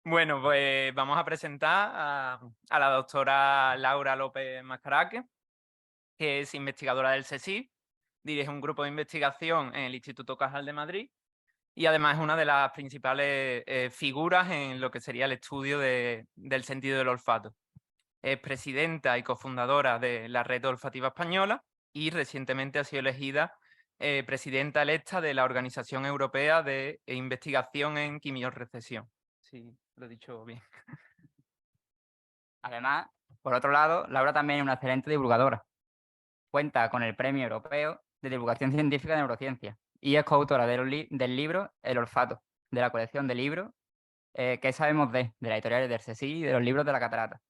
Bueno, pues vamos a presentar a la doctora Laura López Mascaraque, que es investigadora del CSIC, dirige un grupo de investigación en el Instituto Cajal de Madrid y además es una de las principales figuras en lo que sería el estudio del sentido del olfato. Es presidenta y cofundadora de la Red Olfativa Española y recientemente ha sido elegida presidenta electa de la Organización Europea de Investigación en Quimiorrecesión. Sí, lo he dicho bien. Además, por otro lado, Laura también es una excelente divulgadora. Cuenta con el Premio Europeo de Divulgación Científica de Neurociencia y es coautora del libro El olfato, de la colección de libros ¿Qué sabemos de la editorial del CSIC y de los libros de la Catarata?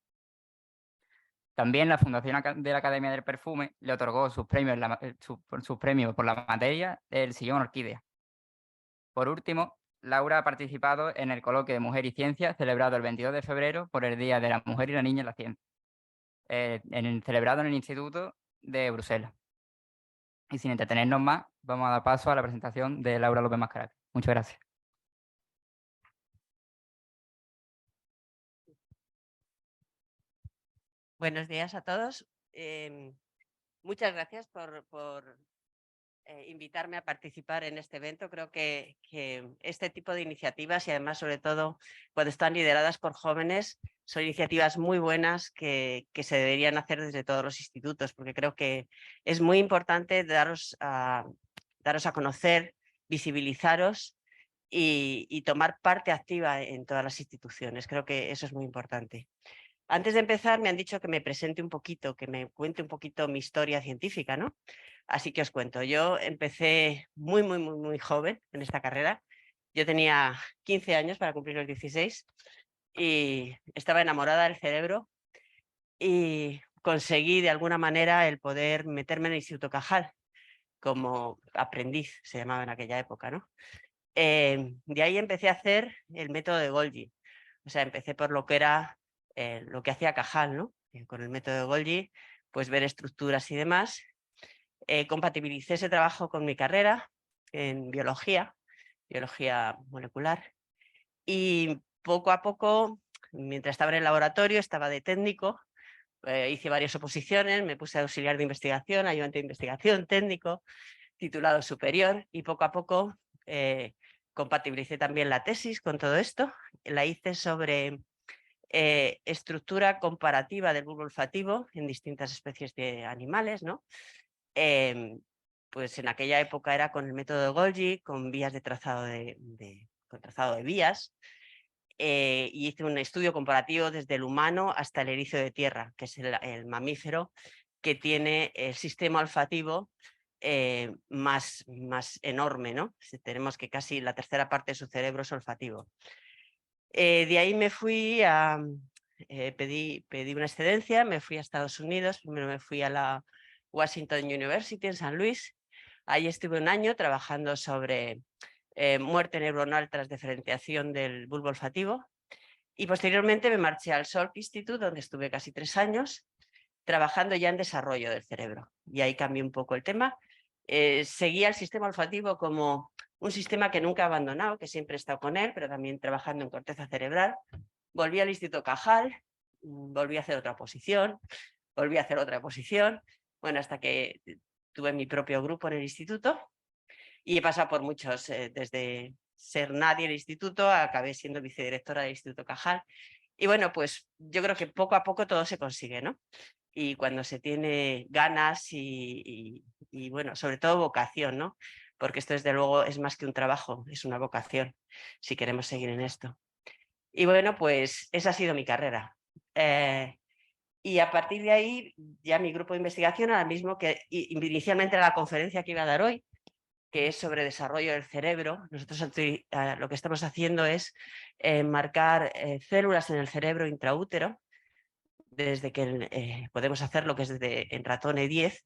También la Fundación de la Academia del Perfume le otorgó sus premios, sus premios por la materia del sillón Orquídea. Por último, Laura ha participado en el coloquio de Mujer y Ciencia celebrado el 22 de febrero por el Día de la Mujer y la Niña en la Ciencia, celebrado en el Instituto de Bruselas. Y sin entretenernos más, vamos a dar paso a la presentación de Laura López Mascaraque. Muchas gracias. Buenos días a todos. Muchas gracias por invitarme a participar en este evento. Creo que este tipo de iniciativas, y además sobre todo cuando están lideradas por jóvenes, son iniciativas muy buenas que se deberían hacer desde todos los institutos, porque creo que es muy importante daros a conocer, visibilizaros y tomar parte activa en todas las instituciones. Creo que eso es muy importante. Antes de empezar me han dicho que me presente un poquito, que me cuente un poquito mi historia científica, ¿no? Así que os cuento, yo empecé muy joven en esta carrera. Yo tenía 15 años para cumplir los 16 y estaba enamorada del cerebro y conseguí de alguna manera el poder meterme en el Instituto Cajal como aprendiz, se llamaba en aquella época, ¿no? De ahí empecé a hacer el método de Golgi. O sea, empecé por lo que era lo que hacía Cajal, ¿no? Con el método de Golgi, pues ver estructuras y demás. Compatibilicé ese trabajo con mi carrera en biología molecular. Y poco a poco, mientras estaba en el laboratorio, estaba de técnico, hice varias oposiciones, me puse auxiliar de investigación, ayudante de investigación, técnico, titulado superior, y poco a poco compatibilicé también la tesis con todo esto. La hice sobre estructura comparativa del bulbo olfativo en distintas especies de animales, ¿no? Pues en aquella época era con el método de Golgi, con vías de trazado con trazado de vías, y hice un estudio comparativo desde el humano hasta el erizo de tierra, que es el mamífero que tiene el sistema olfativo más enorme, ¿no? Tenemos que casi la tercera parte de su cerebro es olfativo. De ahí me fui pedí una excedencia, me fui a Estados Unidos, primero me fui a la Washington University en San Luis. Ahí estuve un año trabajando sobre muerte neuronal tras diferenciación del bulbo olfativo y posteriormente me marché al Salk Institute, donde estuve casi 3 años trabajando ya en desarrollo del cerebro. Y ahí cambié un poco el tema. Seguía el sistema olfativo como un sistema que nunca he abandonado, que siempre he estado con él, pero también trabajando en corteza cerebral. Volví al Instituto Cajal, volví a hacer otra posición, volví a hacer otra posición, bueno, hasta que tuve mi propio grupo en el instituto y he pasado por muchos, desde ser nadie en el instituto, acabé siendo vicedirectora del Instituto Cajal. Y bueno, pues yo creo que poco a poco todo se consigue, ¿no? Y cuando se tiene ganas y bueno, sobre todo vocación, ¿no? Porque esto desde luego es más que un trabajo, es una vocación, si queremos seguir en esto. Y bueno, pues esa ha sido mi carrera. Y a partir de ahí, ya mi grupo de investigación, ahora mismo que inicialmente era la conferencia que iba a dar hoy, que es sobre desarrollo del cerebro. Nosotros lo que estamos haciendo es marcar células en el cerebro intraútero, desde que podemos hacerlo, que es desde en ratón E10,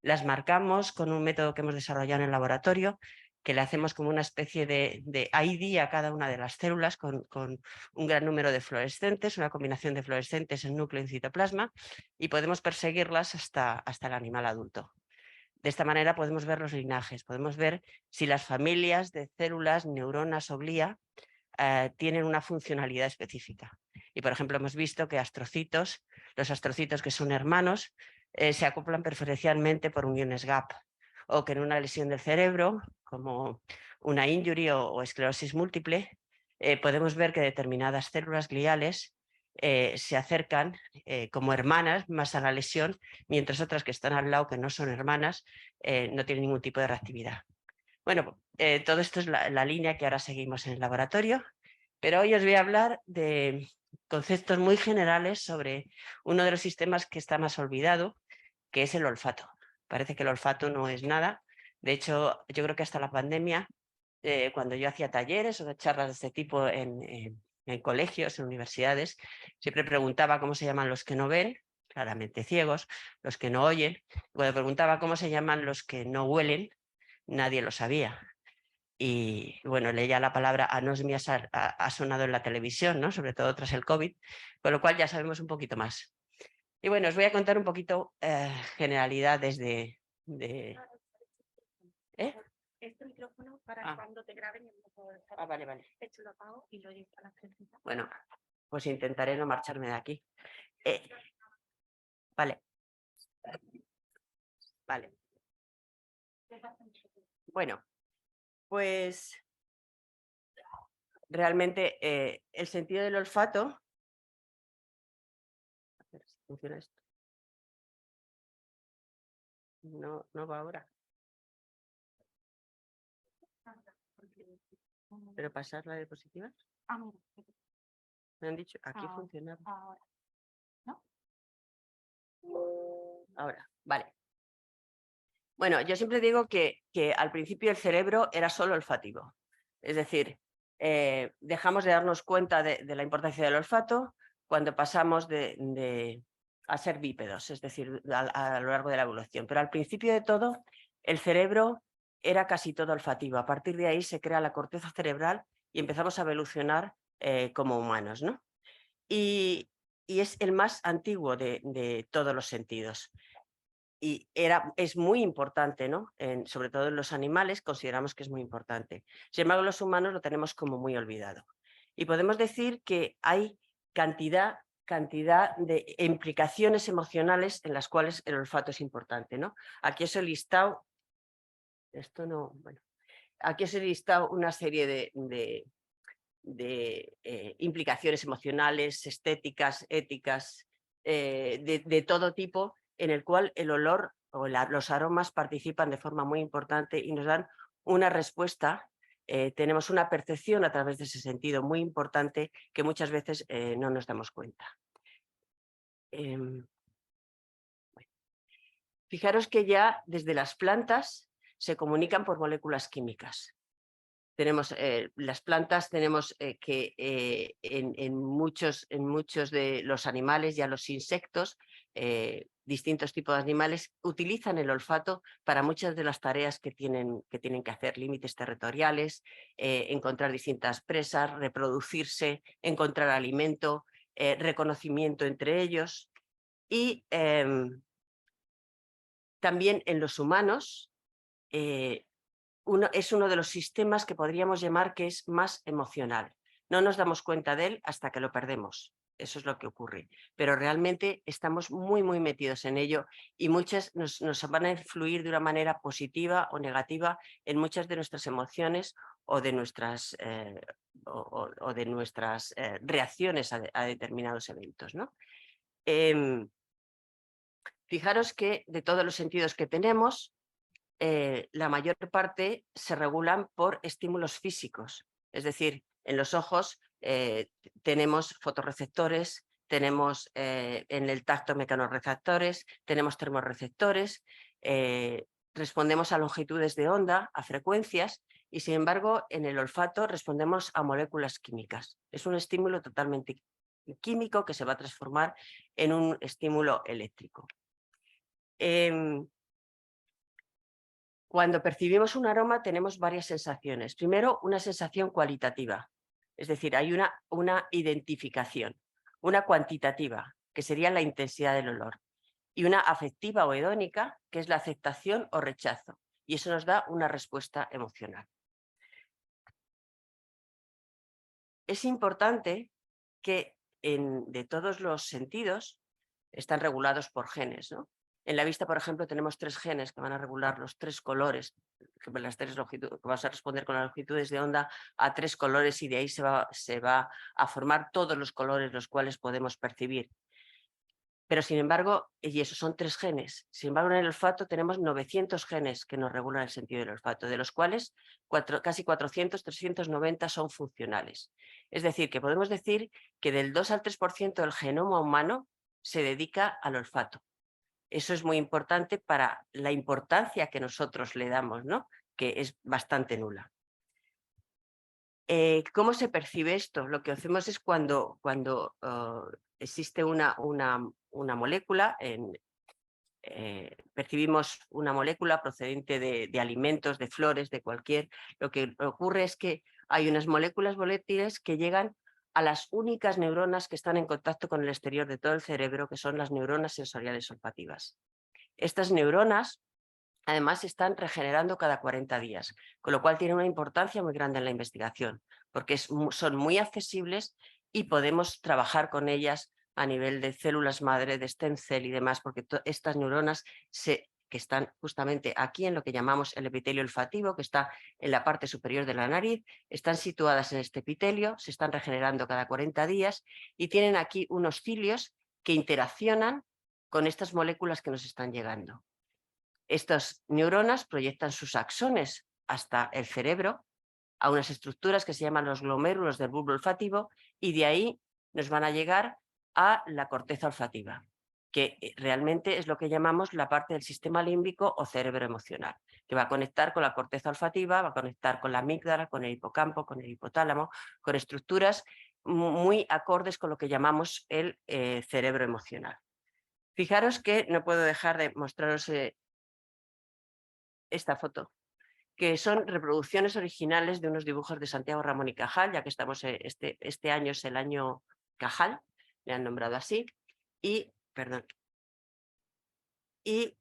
las marcamos con un método que hemos desarrollado en el laboratorio, que le hacemos como una especie de ID a cada una de las células con un gran número de fluorescentes, una combinación de fluorescentes en núcleo y en citoplasma, y podemos perseguirlas hasta el animal adulto. De esta manera podemos ver los linajes, podemos ver si las familias de células, neuronas o glía tienen una funcionalidad específica. Y, por ejemplo, hemos visto que los astrocitos que son hermanos, se acoplan preferencialmente por uniones gap, o que en una lesión del cerebro, como una injury o esclerosis múltiple, podemos ver que determinadas células gliales se acercan como hermanas más a la lesión, mientras otras que están al lado, que no son hermanas, no tienen ningún tipo de reactividad. Bueno, todo esto es la línea que ahora seguimos en el laboratorio, pero hoy os voy a hablar de conceptos muy generales sobre uno de los sistemas que está más olvidado, que es el olfato. Parece que el olfato no es nada. De hecho, yo creo que hasta la pandemia, cuando yo hacía talleres o charlas de este tipo en colegios, en universidades, siempre preguntaba cómo se llaman los que no ven, claramente ciegos, los que no oyen. Cuando preguntaba cómo se llaman los que no huelen, nadie lo sabía. Y bueno, leía la palabra anosmia ha sonado en la televisión, ¿no? Sobre todo tras el COVID, con lo cual ya sabemos un poquito más. Y bueno, os voy a contar un poquito generalidades de... ¿Eh? Este micrófono para cuando te graben el Vale, vale. Esto lo apago y lo llevo a la presentación. Bueno, pues intentaré no marcharme de aquí. Vale. Vale. Bueno, pues realmente el sentido del olfato... A ver si funciona esto. No va ahora. ¿Pero pasar la diapositiva? Me han dicho, aquí funcionaba. Ahora. ¿No? Ahora, vale. Bueno, yo siempre digo que al principio el cerebro era solo olfativo. Es decir, dejamos de darnos cuenta de la importancia del olfato cuando pasamos a ser bípedos, es decir, a lo largo de la evolución. Pero al principio de todo, el cerebro era casi todo olfativo. A partir de ahí se crea la corteza cerebral y empezamos a evolucionar como humanos, ¿no? Y es el más antiguo de todos los sentidos. Y es muy importante, ¿no? Sobre todo en los animales consideramos que es muy importante. Sin embargo, los humanos lo tenemos como muy olvidado. Y podemos decir que hay cantidad de implicaciones emocionales en las cuales el olfato es importante, ¿no? Aquí os he listado, aquí os he listado una serie de implicaciones emocionales, estéticas, éticas, de todo tipo, en el cual el olor o los aromas participan de forma muy importante y nos dan una respuesta. Tenemos una percepción a través de ese sentido muy importante que muchas veces no nos damos cuenta. Fijaros que ya desde las plantas se comunican por moléculas químicas. Tenemos las plantas, tenemos que en muchos de los animales, ya los insectos, distintos tipos de animales utilizan el olfato para muchas de las tareas que tienen que hacer, límites territoriales, encontrar distintas presas, reproducirse, encontrar alimento, reconocimiento entre ellos. Y también en los humanos, es uno de los sistemas que podríamos llamar que es más emocional. No nos damos cuenta de él hasta que lo perdemos. Eso es lo que ocurre. Pero realmente estamos muy metidos en ello y muchas nos van a influir de una manera positiva o negativa en muchas de nuestras emociones o de nuestras, reacciones a determinados eventos, ¿no? Fijaros que de todos los sentidos que tenemos, la mayor parte se regulan por estímulos físicos. Es decir, en los ojos tenemos fotorreceptores, tenemos en el tacto mecanorreceptores, tenemos termorreceptores, respondemos a longitudes de onda, a frecuencias, y sin embargo en el olfato respondemos a moléculas químicas. Es un estímulo totalmente químico que se va a transformar en un estímulo eléctrico. Cuando percibimos un aroma tenemos varias sensaciones. Primero, una sensación cualitativa, es decir, hay una identificación, una cuantitativa, que sería la intensidad del olor, y una afectiva o hedónica, que es la aceptación o rechazo, y eso nos da una respuesta emocional. es importante que de todos los sentidos están regulados por genes, ¿no? En la vista, por ejemplo, tenemos 3 genes que van a regular los 3 colores, las 3 longitudes, que vas a responder con las longitudes de onda a 3 colores y de ahí se va a formar todos los colores los cuales podemos percibir. Pero sin embargo, y esos son 3 genes, sin embargo en el olfato tenemos 900 genes que nos regulan el sentido del olfato, de los cuales casi 400, 390 son funcionales. Es decir, que podemos decir que del 2 al 3% del genoma humano se dedica al olfato. Eso es muy importante para la importancia que nosotros le damos, ¿no? Que es bastante nula. ¿Cómo se percibe esto? Lo que hacemos es cuando existe una molécula, percibimos una molécula procedente de alimentos, de flores, de cualquier... Lo que ocurre es que hay unas moléculas volátiles que llegan a las únicas neuronas que están en contacto con el exterior de todo el cerebro, que son las neuronas sensoriales olfativas. Estas neuronas, además, se están regenerando cada 40 días, con lo cual tiene una importancia muy grande en la investigación, porque son muy accesibles y podemos trabajar con ellas a nivel de células madre, de stem cell y demás, porque estas neuronas que están justamente aquí en lo que llamamos el epitelio olfativo, que está en la parte superior de la nariz, están situadas en este epitelio, se están regenerando cada 40 días y tienen aquí unos cilios que interaccionan con estas moléculas que nos están llegando. Estas neuronas proyectan sus axones hasta el cerebro, a unas estructuras que se llaman los glomérulos del bulbo olfativo, y de ahí nos van a llegar a la corteza olfativa, que realmente es lo que llamamos la parte del sistema límbico o cerebro emocional, que va a conectar con la corteza olfativa, va a conectar con la amígdala, con el hipocampo, con el hipotálamo, con estructuras muy acordes con lo que llamamos el cerebro emocional. Fijaros que no puedo dejar de mostraros esta foto, que son reproducciones originales de unos dibujos de Santiago Ramón y Cajal, ya que estamos, este año es el año Cajal, le han nombrado así, y, perdón, y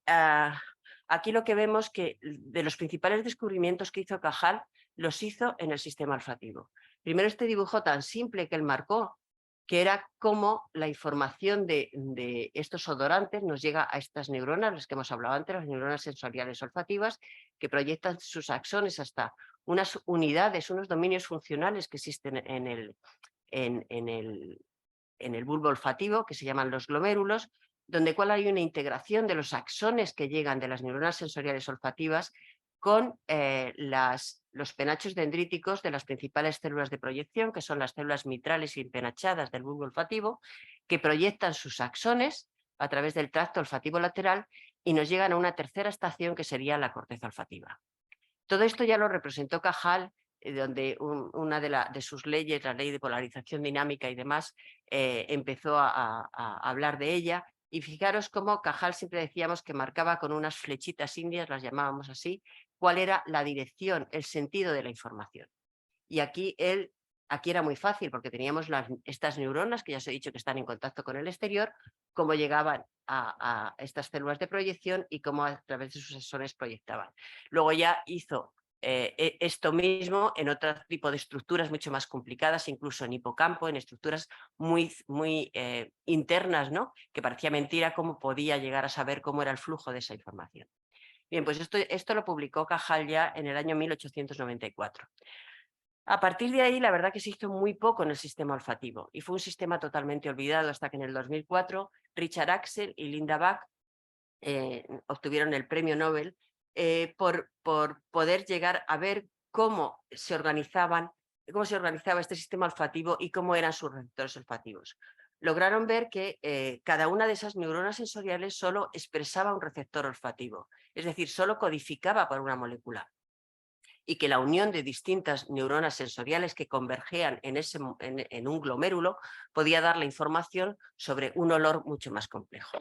aquí lo que vemos que de los principales descubrimientos que hizo Cajal, los hizo en el sistema olfativo. Primero este dibujo tan simple que él marcó, que era cómo la información de estos odorantes nos llega a estas neuronas, las que hemos hablado antes, las neuronas sensoriales olfativas, que proyectan sus axones hasta unas unidades, unos dominios funcionales que existen en el bulbo olfativo, que se llaman los glomérulos, donde cual hay una integración de los axones que llegan de las neuronas sensoriales olfativas con los penachos dendríticos de las principales células de proyección, que son las células mitrales y empenachadas del bulbo olfativo, que proyectan sus axones a través del tracto olfativo lateral y nos llegan a una tercera estación que sería la corteza olfativa. Todo esto ya lo representó Cajal, donde una de sus leyes, la ley de polarización dinámica y demás, empezó a hablar de ella. Y fijaros cómo Cajal siempre decíamos que marcaba con unas flechitas indias, las llamábamos así, cuál era la dirección, el sentido de la información. Y aquí era muy fácil porque teníamos estas neuronas, que ya os he dicho que están en contacto con el exterior, cómo llegaban a estas células de proyección y cómo a través de sus axones proyectaban. Luego ya hizo esto mismo en otro tipo de estructuras mucho más complicadas, incluso en hipocampo, en estructuras muy internas, ¿no? Que parecía mentira cómo podía llegar a saber cómo era el flujo de esa información. Bien, pues esto lo publicó Cajal ya en el año 1894. A partir de ahí, la verdad que se hizo muy poco en el sistema olfativo y fue un sistema totalmente olvidado hasta que en el 2004 Richard Axel y Linda Bach obtuvieron el premio Nobel por poder llegar a ver cómo se organizaba este sistema olfativo y cómo eran sus receptores olfativos. Lograron ver que cada una de esas neuronas sensoriales solo expresaba un receptor olfativo, es decir, solo codificaba por una molécula, y que la unión de distintas neuronas sensoriales que convergían en un glomérulo podía dar la información sobre un olor mucho más complejo.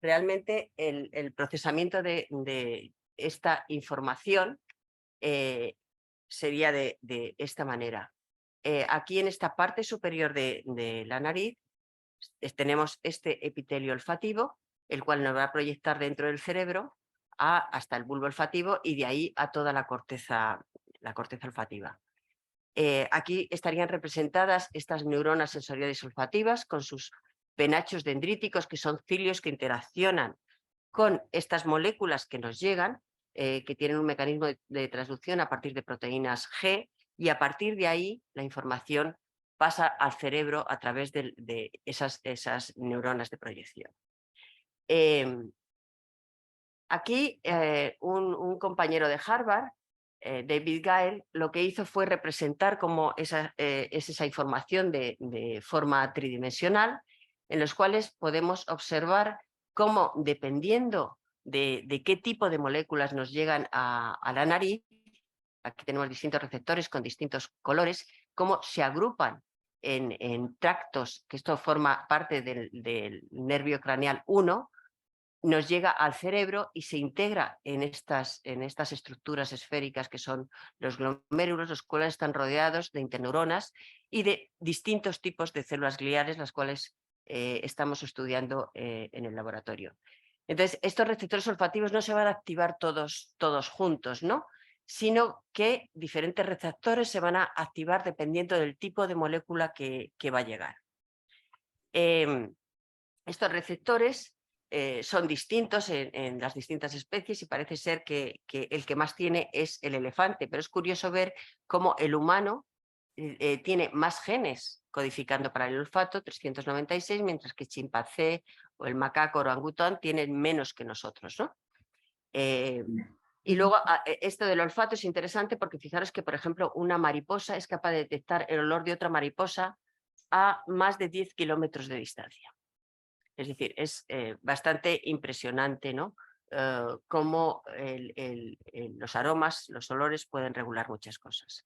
Realmente el procesamiento de esta información sería de esta manera. Aquí en esta parte superior de la nariz tenemos este epitelio olfativo, el cual nos va a proyectar dentro del cerebro hasta el bulbo olfativo y de ahí a toda la corteza olfativa. Aquí estarían representadas estas neuronas sensoriales olfativas con sus penachos dendríticos, que son cilios que interaccionan con estas moléculas que nos llegan, que tienen un mecanismo de transducción a partir de proteínas G, y a partir de ahí la información pasa al cerebro a través de esas neuronas de proyección. Aquí un compañero de Harvard, David Gale, lo que hizo fue representar cómo es esa información de forma tridimensional, en los cuales podemos observar cómo, dependiendo de qué tipo de moléculas nos llegan a la nariz, aquí tenemos distintos receptores con distintos colores, cómo se agrupan en tractos, que esto forma parte del nervio craneal 1, nos llega al cerebro y se integra en estas estructuras esféricas que son los glomérulos, los cuales están rodeados de interneuronas y de distintos tipos de células gliales, las cuales estamos estudiando en el laboratorio. Entonces, estos receptores olfativos no se van a activar todos juntos, ¿no? Sino que diferentes receptores se van a activar dependiendo del tipo de molécula que va a llegar. Estos receptores son distintos en las distintas especies y parece ser que el que más tiene es el elefante, pero es curioso ver cómo el humano tiene más genes codificando para el olfato, 396, mientras que el chimpancé o el macaco orangután tienen menos que nosotros, ¿no? Y luego esto del olfato es interesante porque fijaros que, por ejemplo, una mariposa es capaz de detectar el olor de otra mariposa a más de 10 kilómetros de distancia. Es decir, es bastante impresionante, ¿no? Cómo los aromas, los olores pueden regular muchas cosas.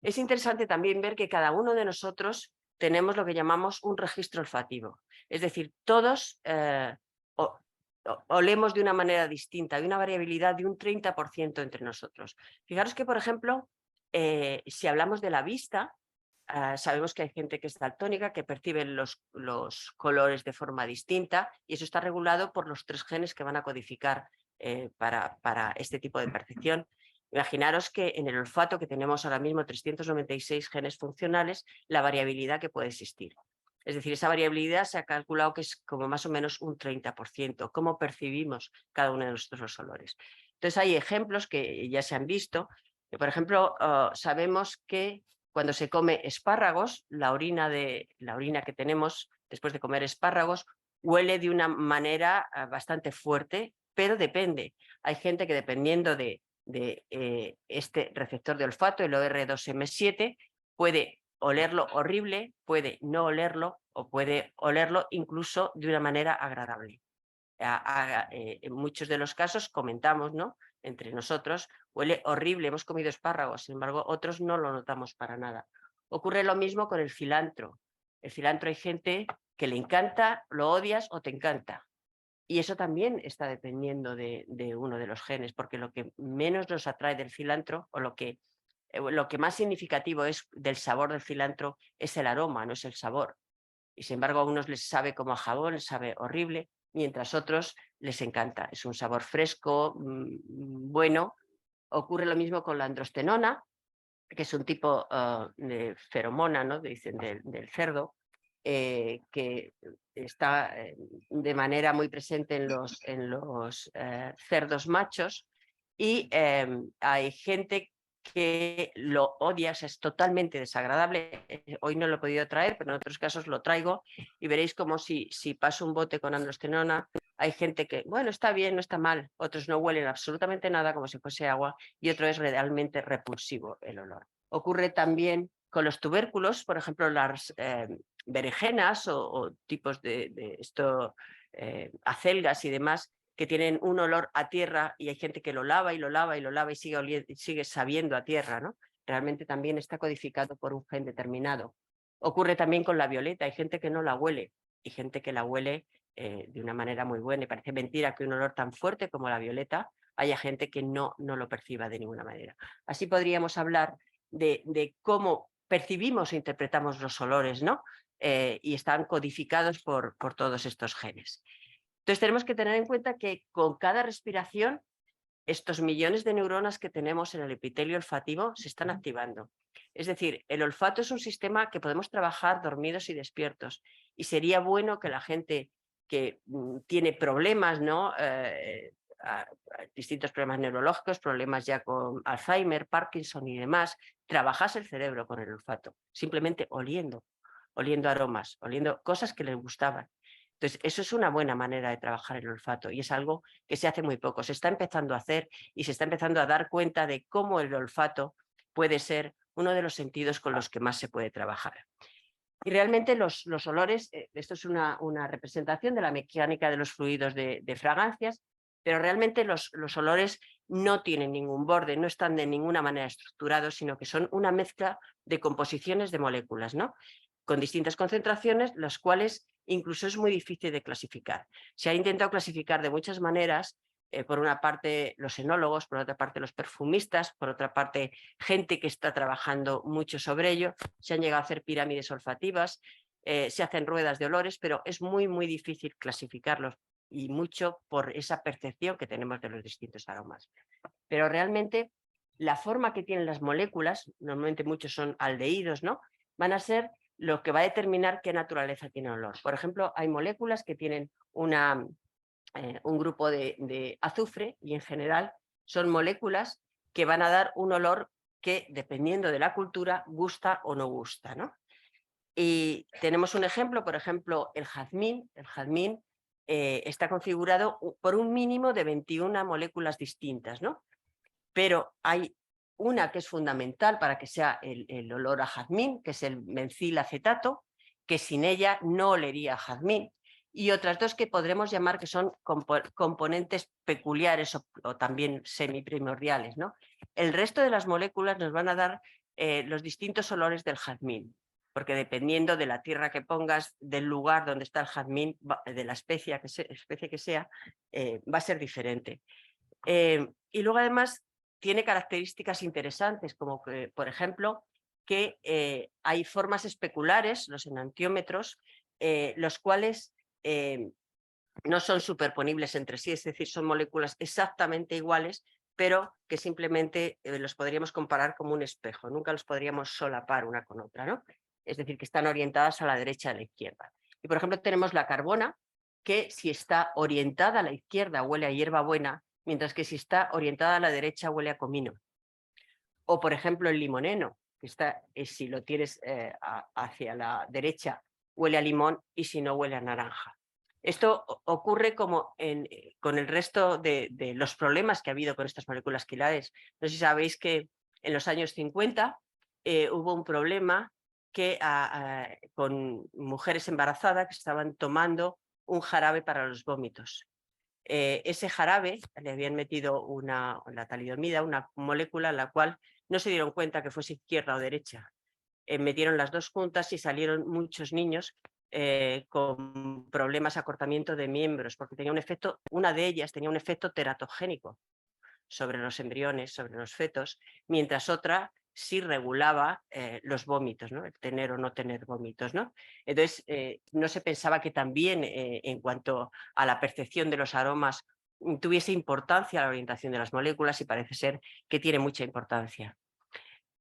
Es interesante también ver que cada uno de nosotros tenemos lo que llamamos un registro olfativo. Es decir, todos olemos de una manera distinta, hay una variabilidad de un 30% entre nosotros. Fijaros que, por ejemplo, si hablamos de la vista, sabemos que hay gente que es daltónica, que percibe los colores de forma distinta, y eso está regulado por los 3 genes que van a codificar para este tipo de percepción. Imaginaros que en el olfato, que tenemos ahora mismo 396 genes funcionales, la variabilidad que puede existir. Es decir, esa variabilidad se ha calculado que es como más o menos un 30%, cómo percibimos cada uno de nuestros olores. Entonces hay ejemplos que ya se han visto, que, por ejemplo, sabemos que cuando se come espárragos, la orina que tenemos después de comer espárragos huele de una manera bastante fuerte, pero depende. Hay gente que, dependiendo de este receptor de olfato, el OR2M7, puede olerlo horrible, puede no olerlo o puede olerlo incluso de una manera agradable. En muchos de los casos comentamos, ¿no?, entre nosotros, huele horrible, hemos comido espárragos, sin embargo otros no lo notamos para nada. Ocurre lo mismo con el cilantro. El cilantro hay gente que le encanta, lo odias o te encanta. Y eso también está dependiendo de uno de los genes, porque lo que menos nos atrae del cilantro, o lo que más significativo es del sabor del cilantro, es el aroma, no es el sabor. Y sin embargo a unos les sabe como a jabón, les sabe horrible, mientras a otros les encanta. Es un sabor fresco, bueno. Ocurre lo mismo con la androstenona, que es un tipo de feromona, ¿no?, dicen del cerdo, que está de manera muy presente en los cerdos machos, y hay gente que lo odia, es totalmente desagradable. Hoy no lo he podido traer, pero en otros casos lo traigo y veréis como si paso un bote con androstenona, hay gente que, bueno, está bien, no está mal, otros no huelen absolutamente nada, como si fuese agua, y otro es realmente repulsivo el olor. Ocurre también con los tubérculos, por ejemplo, las berenjenas o tipos de esto, acelgas y demás, que tienen un olor a tierra, y hay gente que lo lava y lo lava y lo lava y sigue sabiendo a tierra, ¿no? Realmente también está codificado por un gen determinado. Ocurre también con la violeta, hay gente que no la huele y gente que la huele de una manera muy buena, y parece mentira que un olor tan fuerte como la violeta haya gente que no lo perciba de ninguna manera. Así podríamos hablar de cómo percibimos e interpretamos los olores, ¿no? Y están codificados por todos estos genes. Entonces tenemos que tener en cuenta que con cada respiración estos millones de neuronas que tenemos en el epitelio olfativo se están activando. Es decir, el olfato es un sistema que podemos trabajar dormidos y despiertos, y sería bueno que la gente que tiene problemas, ¿no? Distintos problemas neurológicos, problemas ya con Alzheimer, Parkinson y demás, trabajase el cerebro con el olfato, simplemente oliendo aromas, oliendo cosas que les gustaban. Entonces, eso es una buena manera de trabajar el olfato y es algo que se hace muy poco. Se está empezando a hacer y se está empezando a dar cuenta de cómo el olfato puede ser uno de los sentidos con los que más se puede trabajar. Y realmente los olores, esto es una representación de la mecánica de los fluidos de fragancias, pero realmente los olores no tienen ningún borde, no están de ninguna manera estructurados, sino que son una mezcla de composiciones de moléculas, ¿no? Con distintas concentraciones, las cuales incluso es muy difícil de clasificar. Se ha intentado clasificar de muchas maneras, por una parte los enólogos, por otra parte los perfumistas, por otra parte gente que está trabajando mucho sobre ello. Se han llegado a hacer pirámides olfativas, se hacen ruedas de olores, pero es muy, muy difícil clasificarlos y mucho por esa percepción que tenemos de los distintos aromas. Pero realmente la forma que tienen las moléculas, normalmente muchos son aldehídos, ¿no? Van a ser lo que va a determinar qué naturaleza tiene olor. Por ejemplo, hay moléculas que tienen un grupo de azufre y en general son moléculas que van a dar un olor que, dependiendo de la cultura, gusta o no gusta, ¿no? Y tenemos un ejemplo, por ejemplo, el jazmín. El jazmín está configurado por un mínimo de 21 moléculas distintas, ¿no? Pero hay una que es fundamental para que sea el olor a jazmín, que es el mencilacetato, que sin ella no olería a jazmín, y otras dos que podremos llamar que son componentes peculiares o también semiprimordiales, ¿no? El resto de las moléculas nos van a dar los distintos olores del jazmín, porque dependiendo de la tierra que pongas, del lugar donde está el jazmín, de la especie que sea, va a ser diferente. Y luego además tiene características interesantes, como que, por ejemplo, que hay formas especulares, los enantiómetros, los cuales no son superponibles entre sí, es decir, son moléculas exactamente iguales, pero que simplemente los podríamos comparar como un espejo, nunca los podríamos solapar una con otra, ¿no? Es decir, que están orientadas a la derecha y a la izquierda. Y por ejemplo tenemos la carbona, que si está orientada a la izquierda huele a hierbabuena, mientras que si está orientada a la derecha huele a comino. O por ejemplo el limoneno, que está, si lo tienes hacia la derecha huele a limón y si no huele a naranja. Esto ocurre como con el resto de los problemas que ha habido con estas moléculas quilares. No sé si sabéis que en los años 50 hubo un problema que con mujeres embarazadas que estaban tomando un jarabe para los vómitos. Ese jarabe le habían metido la talidomida, una molécula en la cual no se dieron cuenta que fuese izquierda o derecha. Metieron las dos juntas y salieron muchos niños con problemas de acortamiento de miembros, porque tenía un efecto, una de ellas tenía un efecto teratogénico sobre los embriones, sobre los fetos, mientras otra sí regulaba los vómitos, ¿no? El tener o no tener vómitos, ¿no? Entonces, no se pensaba que también en cuanto a la percepción de los aromas tuviese importancia la orientación de las moléculas y parece ser que tiene mucha importancia.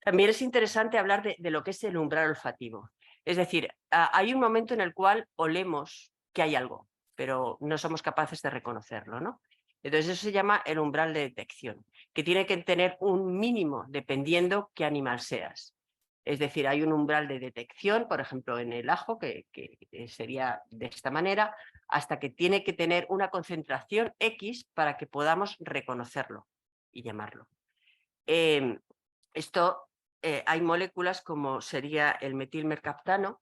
También es interesante hablar de lo que es el umbral olfativo. Es decir, hay un momento en el cual olemos que hay algo, pero no somos capaces de reconocerlo, ¿no? Entonces eso se llama el umbral de detección, que tiene que tener un mínimo dependiendo qué animal seas. Es decir, hay un umbral de detección, por ejemplo, en el ajo, que sería de esta manera, hasta que tiene que tener una concentración X para que podamos reconocerlo y llamarlo. Hay moléculas como sería el metilmercaptano,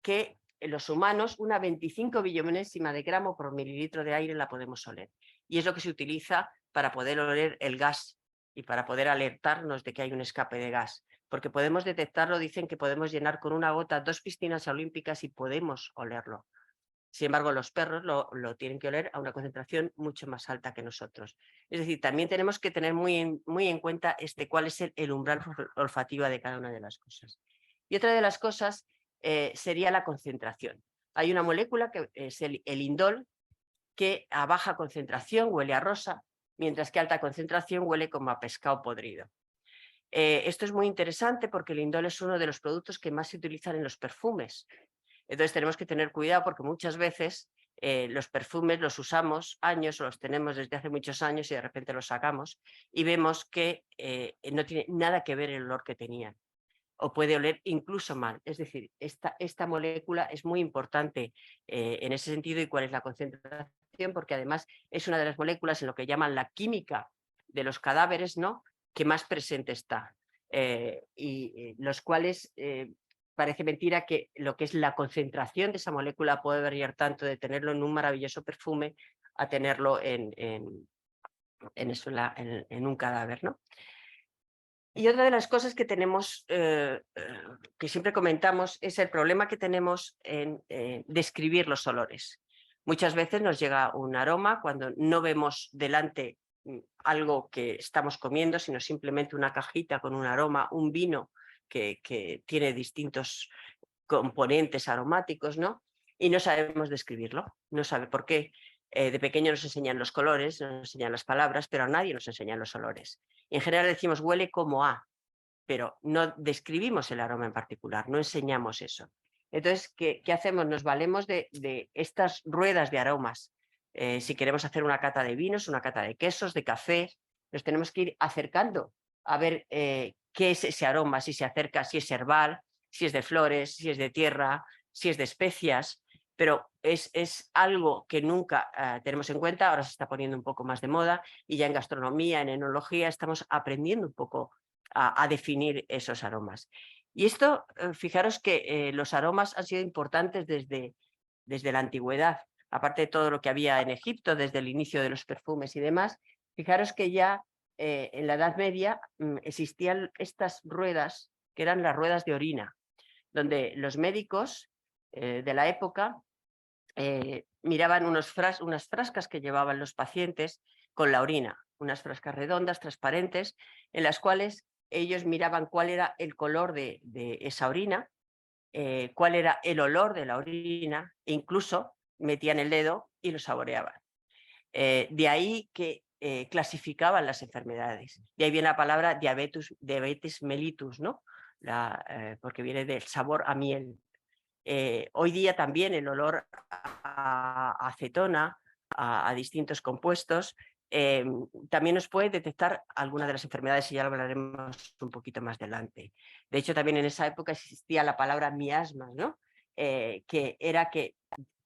que en los humanos una 25 billonésima de gramo por mililitro de aire la podemos oler. Y es lo que se utiliza para poder oler el gas y para poder alertarnos de que hay un escape de gas. Porque podemos detectarlo, dicen que podemos llenar con una gota 2 piscinas olímpicas y podemos olerlo. Sin embargo, los perros lo tienen que oler a una concentración mucho más alta que nosotros. Es decir, también tenemos que tener muy en cuenta cuál es el umbral olfativo de cada una de las cosas. Y otra de las cosas sería la concentración. Hay una molécula que es el indol, que a baja concentración huele a rosa, mientras que a alta concentración huele como a pescado podrido. Esto es muy interesante porque el indol es uno de los productos que más se utilizan en los perfumes. Entonces tenemos que tener cuidado porque muchas veces los perfumes los usamos años o los tenemos desde hace muchos años y de repente los sacamos y vemos que no tiene nada que ver el olor que tenían o puede oler incluso mal. Es decir, esta molécula es muy importante en ese sentido y cuál es la concentración, porque además es una de las moléculas en lo que llaman la química de los cadáveres, ¿no?, que más presente está. Los cuales parece mentira que lo que es la concentración de esa molécula puede variar tanto de tenerlo en un maravilloso perfume a tenerlo en un cadáver, ¿no? Y otra de las cosas que tenemos, que siempre comentamos, es el problema que tenemos en describir los olores. Muchas veces nos llega un aroma cuando no vemos delante algo que estamos comiendo, sino simplemente una cajita con un aroma, un vino que tiene distintos componentes aromáticos, ¿no? Y no sabemos describirlo, no sabe por qué. De pequeño nos enseñan los colores, nos enseñan las palabras, pero a nadie nos enseñan los olores. Y en general decimos huele como a, pero no describimos el aroma en particular, no enseñamos eso. Entonces, ¿qué hacemos? Nos valemos de estas ruedas de aromas. Si queremos hacer una cata de vinos, una cata de quesos, de café, nos tenemos que ir acercando a ver qué es ese aroma, si se acerca, si es herbal, si es de flores, si es de tierra, si es de especias, pero es algo que nunca tenemos en cuenta. Ahora se está poniendo un poco más de moda y ya en gastronomía, en enología, estamos aprendiendo un poco a definir esos aromas. Y esto, fijaros que los aromas han sido importantes desde la antigüedad, aparte de todo lo que había en Egipto, desde el inicio de los perfumes y demás. Fijaros que ya en la Edad Media existían estas ruedas, que eran las ruedas de orina, donde los médicos de la época miraban unas frascas que llevaban los pacientes con la orina, unas frascas redondas, transparentes, en las cuales ellos miraban cuál era el color de esa orina, cuál era el olor de la orina, e incluso metían el dedo y lo saboreaban. De ahí que clasificaban las enfermedades. De ahí viene la palabra diabetes mellitus, ¿no? Porque viene del sabor a miel. Hoy día también el olor a acetona, a distintos compuestos, también nos puede detectar alguna de las enfermedades y ya lo hablaremos un poquito más adelante. De hecho, también en esa época existía la palabra miasmas, ¿no? Que era que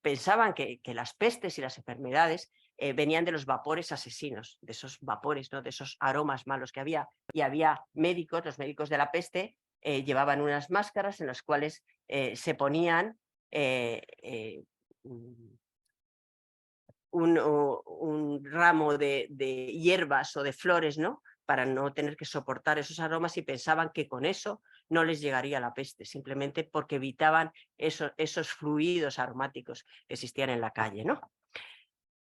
pensaban que las pestes y las enfermedades venían de los vapores asesinos, de esos vapores, ¿no?, de esos aromas malos que había. Y había médicos, los médicos de la peste, llevaban unas máscaras en las cuales se ponían un ramo de hierbas o de flores, ¿no?, para no tener que soportar esos aromas, y pensaban que con eso no les llegaría la peste, simplemente porque evitaban esos fluidos aromáticos que existían en la calle, ¿no?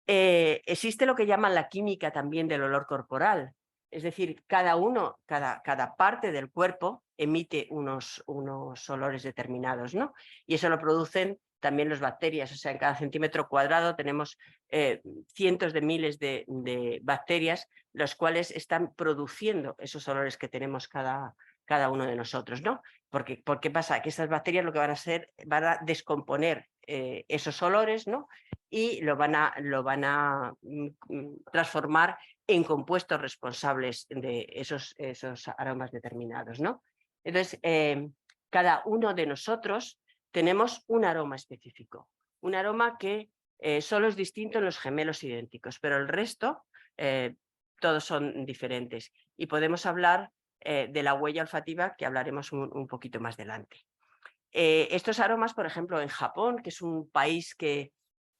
Existe lo que llaman la química también del olor corporal, es decir, cada parte del cuerpo emite unos olores determinados, ¿no? Y eso lo producen también las bacterias, o sea, en cada centímetro cuadrado tenemos cientos de miles de bacterias, las cuales están produciendo esos olores que tenemos cada uno de nosotros, ¿no? Porque ¿qué pasa? Que estas bacterias lo que van a hacer, van a descomponer esos olores, ¿no?, y lo van a transformar en compuestos responsables de esos aromas determinados, ¿no? Entonces, cada uno de nosotros tenemos un aroma específico, un aroma que solo es distinto en los gemelos idénticos, pero el resto todos son diferentes. Y podemos hablar de la huella olfativa, que hablaremos un poquito más adelante. Estos aromas, por ejemplo, en Japón, que es un país que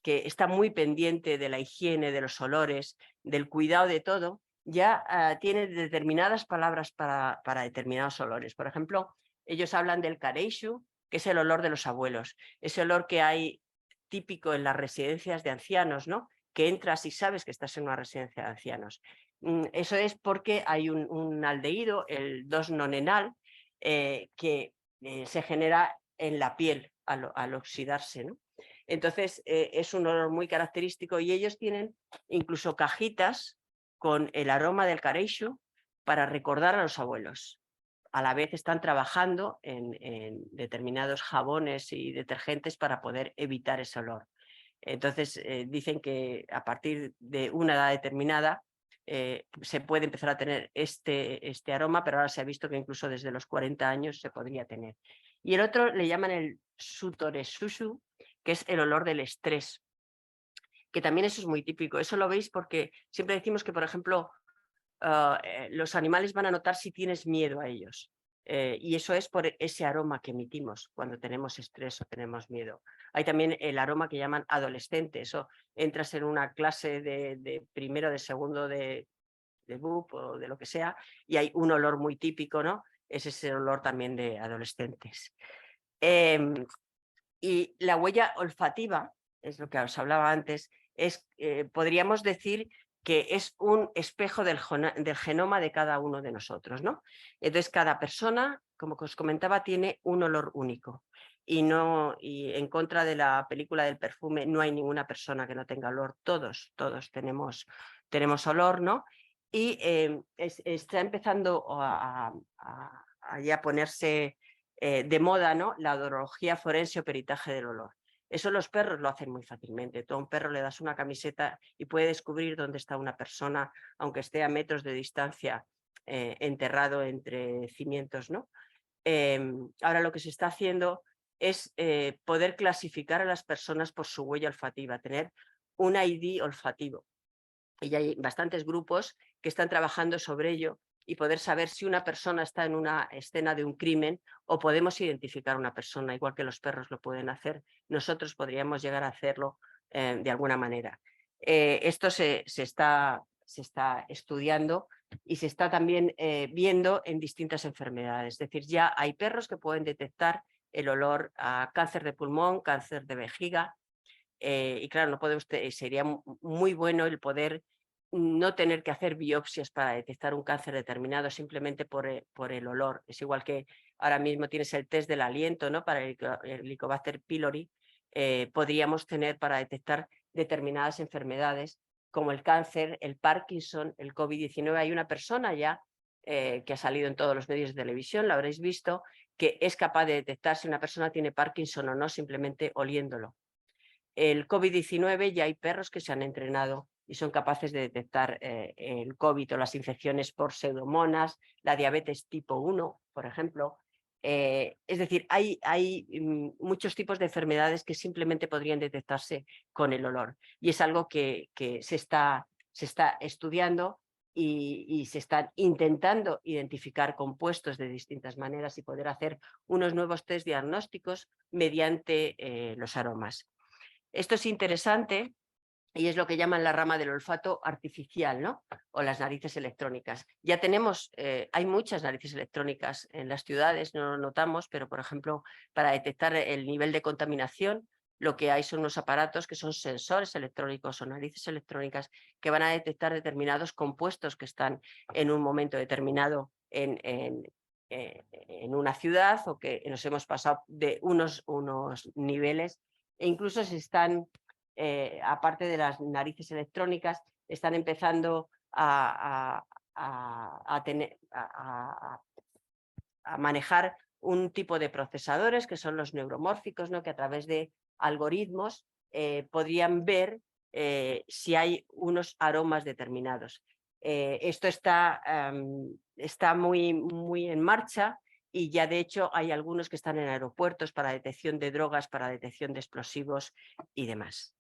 está muy pendiente de la higiene, de los olores, del cuidado de todo, ya tiene determinadas palabras para determinados olores. Por ejemplo, ellos hablan del kareishu, que es el olor de los abuelos, ese olor que hay típico en las residencias de ancianos, ¿no?, que entras y sabes que estás en una residencia de ancianos. Eso es porque hay un aldehído, el 2-nonenal, que se genera en la piel al oxidarse, ¿no? Entonces es un olor muy característico, y ellos tienen incluso cajitas con el aroma del kareishu para recordar a los abuelos. a la vez están trabajando en determinados jabones y detergentes para poder evitar ese olor. Entonces dicen que a partir de una edad determinada se puede empezar a tener este aroma, pero ahora se ha visto que incluso desde los 40 años se podría tener. Y el otro le llaman el sutoresusu, que es el olor del estrés, que también eso es muy típico. Eso lo veis porque siempre decimos que, por ejemplo, los animales van a notar si tienes miedo a ellos. Y eso es por ese aroma que emitimos cuando tenemos estrés o tenemos miedo. Hay también el aroma que llaman adolescente. Eso entras en una clase de primero, de segundo de BUP o de lo que sea, y hay un olor muy típico, ¿no? Es ese olor también de adolescentes. Y la huella olfativa, es lo que os hablaba antes, es, podríamos decir que es un espejo del genoma de cada uno de nosotros, ¿no? Entonces, cada persona, como os comentaba, tiene un olor único. Y en contra de la película del perfume, no hay ninguna persona que no tenga olor. Todos tenemos olor, ¿no? Y está empezando a ponerse de moda, ¿no? La odorología forense o peritaje del olor. Eso los perros lo hacen muy fácilmente. Tú a un perro le das una camiseta y puede descubrir dónde está una persona, aunque esté a metros de distancia, enterrado entre cimientos, ¿no? Ahora lo que se está haciendo es poder clasificar a las personas por su huella olfativa, tener un ID olfativo. Y ya hay bastantes grupos que están trabajando sobre ello y poder saber si una persona está en una escena de un crimen o podemos identificar a una persona, igual que los perros lo pueden hacer, nosotros podríamos llegar a hacerlo de alguna manera. Esto se está estudiando y se está también viendo en distintas enfermedades. Es decir, ya hay perros que pueden detectar el olor a cáncer de pulmón, cáncer de vejiga, y claro, no puede usted, sería muy bueno el poder no tener que hacer biopsias para detectar un cáncer determinado simplemente por el olor. Es igual que ahora mismo tienes el test del aliento, ¿no? Para el Helicobacter pylori, podríamos tener para detectar determinadas enfermedades como el cáncer, el Parkinson, el COVID-19. Hay una persona ya que ha salido en todos los medios de televisión, lo habréis visto, que es capaz de detectar si una persona tiene Parkinson o no simplemente oliéndolo. El COVID-19 ya hay perros que se han entrenado y son capaces de detectar el COVID o las infecciones por pseudomonas, la diabetes tipo 1, por ejemplo. Es decir, hay muchos tipos de enfermedades que simplemente podrían detectarse con el olor. Y es algo que se está estudiando y se están intentando identificar compuestos de distintas maneras y poder hacer unos nuevos test diagnósticos mediante los aromas. Esto es interesante y es lo que llaman la rama del olfato artificial, ¿no? O las narices electrónicas. Ya tenemos, hay muchas narices electrónicas en las ciudades, no lo notamos, pero por ejemplo, para detectar el nivel de contaminación, lo que hay son unos aparatos que son sensores electrónicos o narices electrónicas que van a detectar determinados compuestos que están en un momento determinado en una ciudad o que nos hemos pasado de unos niveles. E incluso se están, aparte de las narices electrónicas, están empezando a manejar un tipo de procesadores que son los neuromórficos, ¿no? Que a través de algoritmos podrían ver si hay unos aromas determinados. Esto está muy en marcha. Y ya de hecho hay algunos que están en aeropuertos para detección de drogas, para detección de explosivos y demás.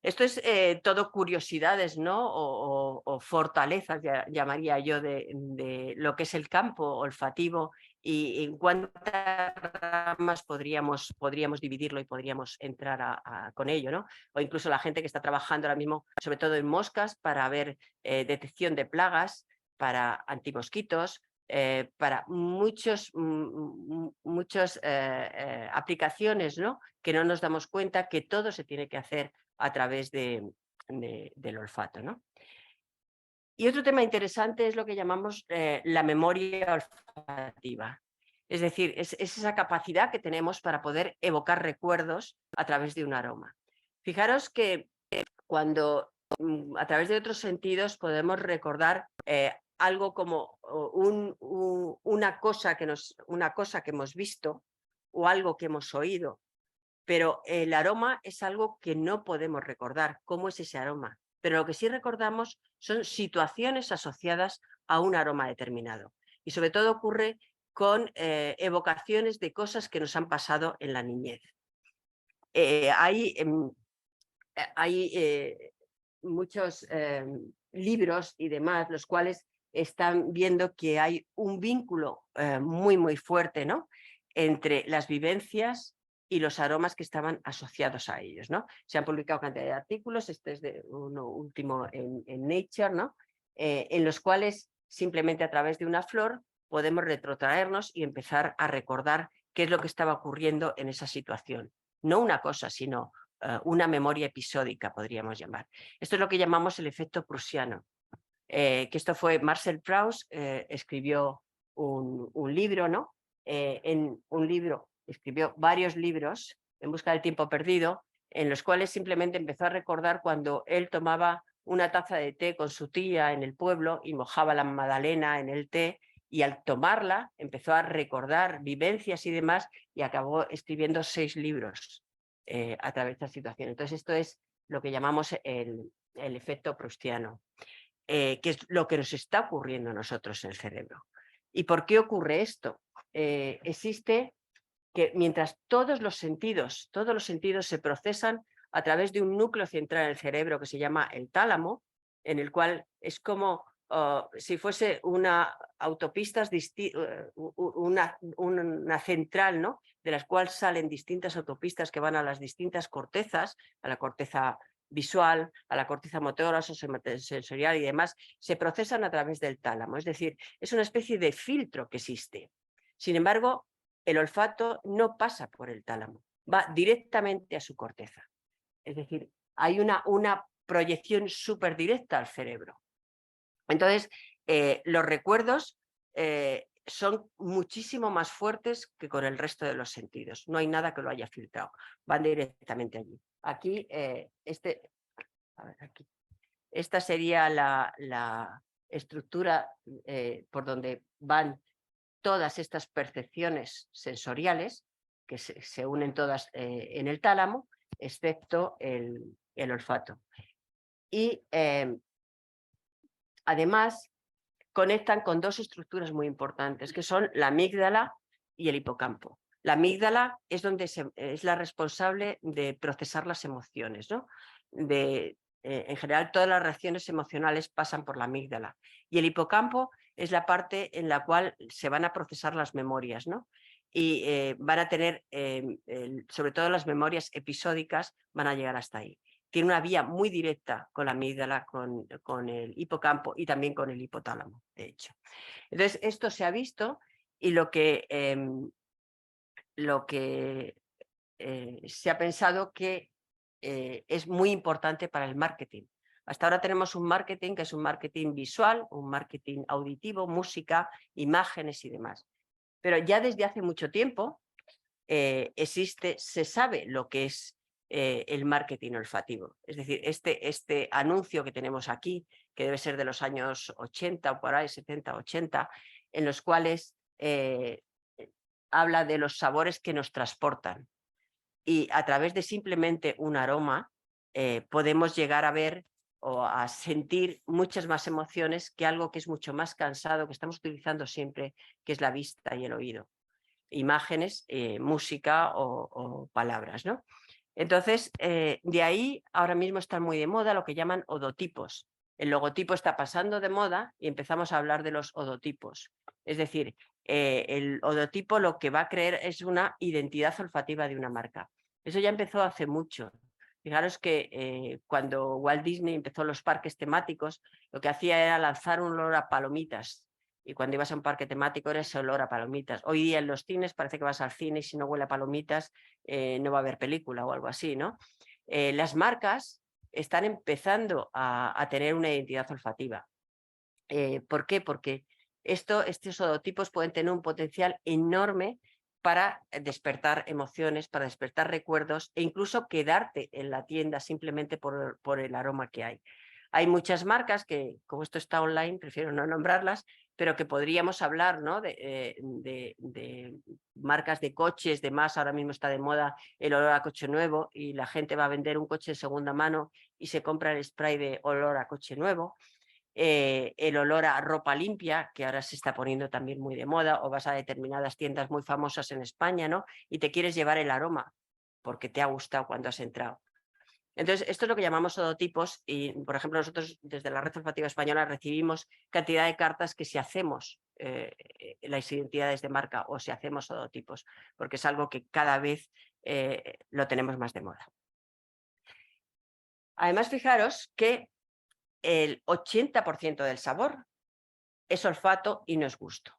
Esto es todo curiosidades, ¿no? O fortalezas, llamaría yo, de lo que es el campo olfativo y en cuántas ramas podríamos dividirlo y podríamos entrar con ello, ¿no? O incluso la gente que está trabajando ahora mismo, sobre todo en moscas, para ver detección de plagas, para antimosquitos, para muchas aplicaciones, ¿no? Que no nos damos cuenta que todo se tiene que hacer a través del olfato, ¿no? Y otro tema interesante es lo que llamamos la memoria olfativa. Es decir, es esa capacidad que tenemos para poder evocar recuerdos a través de un aroma. Fijaros que cuando a través de otros sentidos podemos recordar algo como una cosa que hemos visto o algo que hemos oído, pero el aroma es algo que no podemos recordar. ¿Cómo es ese aroma? Pero lo que sí recordamos son situaciones asociadas a un aroma determinado. Y sobre todo ocurre con evocaciones de cosas que nos han pasado en la niñez. Hay muchos libros y demás, los cuales están viendo que hay un vínculo muy, muy fuerte, ¿no?, entre las vivencias y los aromas que estaban asociados a ellos, ¿no? Se han publicado cantidad de artículos, este es de uno último en Nature, ¿no?, en los cuales simplemente a través de una flor podemos retrotraernos y empezar a recordar qué es lo que estaba ocurriendo en esa situación. No una cosa, sino una memoria episódica, podríamos llamar. Esto es lo que llamamos el efecto prusiano, que esto fue Marcel Proust, escribió un libro, ¿no? En un libro, escribió varios libros, En busca del tiempo perdido, en los cuales simplemente empezó a recordar cuando él tomaba una taza de té con su tía en el pueblo y mojaba la magdalena en el té, y al tomarla empezó a recordar vivencias y demás, y acabó escribiendo 6 libros a través de esta situación. Entonces esto es lo que llamamos el efecto proustiano, que es lo que nos está ocurriendo a nosotros en el cerebro. ¿Y por qué ocurre esto? Existe que mientras todos los sentidos se procesan a través de un núcleo central en el cerebro que se llama el tálamo, en el cual es como si fuese una autopistas, una central, ¿no?, de las cuales salen distintas autopistas que van a las distintas cortezas, a la corteza visual, a la corteza motora, sensorial y demás, se procesan a través del tálamo. Es decir, es una especie de filtro que existe. Sin embargo, el olfato no pasa por el tálamo, va directamente a su corteza. Es decir, hay una proyección súper directa al cerebro. Entonces, los recuerdos son muchísimo más fuertes que con el resto de los sentidos. No hay nada que lo haya filtrado, van directamente allí. Aquí, aquí. Esta sería la estructura por donde van todas estas percepciones sensoriales, que se unen todas en el tálamo, excepto el olfato. Y además conectan con 2 estructuras muy importantes, que son la amígdala y el hipocampo. La amígdala es donde es la responsable de procesar las emociones, ¿no? En general, todas las reacciones emocionales pasan por la amígdala. Y el hipocampo es la parte en la cual se van a procesar las memorias, ¿no? Y van a tener, sobre todo las memorias episódicas, van a llegar hasta ahí. Tiene una vía muy directa con la amígdala, con el hipocampo y también con el hipotálamo, de hecho. Entonces, esto se ha visto, y lo que se ha pensado que es muy importante para el marketing. Hasta ahora tenemos un marketing que es un marketing visual, un marketing auditivo, música, imágenes y demás. Pero ya desde hace mucho tiempo se sabe lo que es el marketing olfativo. Es decir, este anuncio que tenemos aquí, que debe ser de los años 80 o por ahí, 70, 80, en los cuales habla de los sabores que nos transportan. Y a través de simplemente un aroma podemos llegar a ver o a sentir muchas más emociones que algo que es mucho más cansado, que estamos utilizando siempre, que es la vista y el oído. Imágenes, música o palabras, ¿no? Entonces, de ahí ahora mismo están muy de moda lo que llaman odotipos. El logotipo está pasando de moda y empezamos a hablar de los odotipos. Es decir, el odotipo lo que va a crear es una identidad olfativa de una marca. Eso ya empezó hace mucho. Fijaros que cuando Walt Disney empezó los parques temáticos, lo que hacía era lanzar un olor a palomitas. Y cuando ibas a un parque temático era ese olor a palomitas. Hoy día en los cines parece que vas al cine y si no huele a palomitas no va a haber película o algo así, ¿no? Las marcas están empezando a tener una identidad olfativa. ¿Por qué? Porque estos odotipos pueden tener un potencial enorme para despertar emociones, para despertar recuerdos e incluso quedarte en la tienda simplemente por el aroma que hay. Hay muchas marcas que, como esto está online, prefiero no nombrarlas, pero que podríamos hablar, ¿no? de marcas de coches, ahora mismo está de moda el olor a coche nuevo y la gente va a vender un coche de segunda mano y se compra el spray de olor a coche nuevo. El olor a ropa limpia, que ahora se está poniendo también muy de moda, o vas a determinadas tiendas muy famosas en España, ¿no? Y te quieres llevar el aroma porque te ha gustado cuando has entrado. Entonces, esto es lo que llamamos odotipos y, por ejemplo, nosotros desde la Red Olfativa Española recibimos cantidad de cartas que si hacemos las identidades de marca o si hacemos odotipos, porque es algo que cada vez lo tenemos más de moda. Además, fijaros que el 80% del sabor es olfato y no es gusto.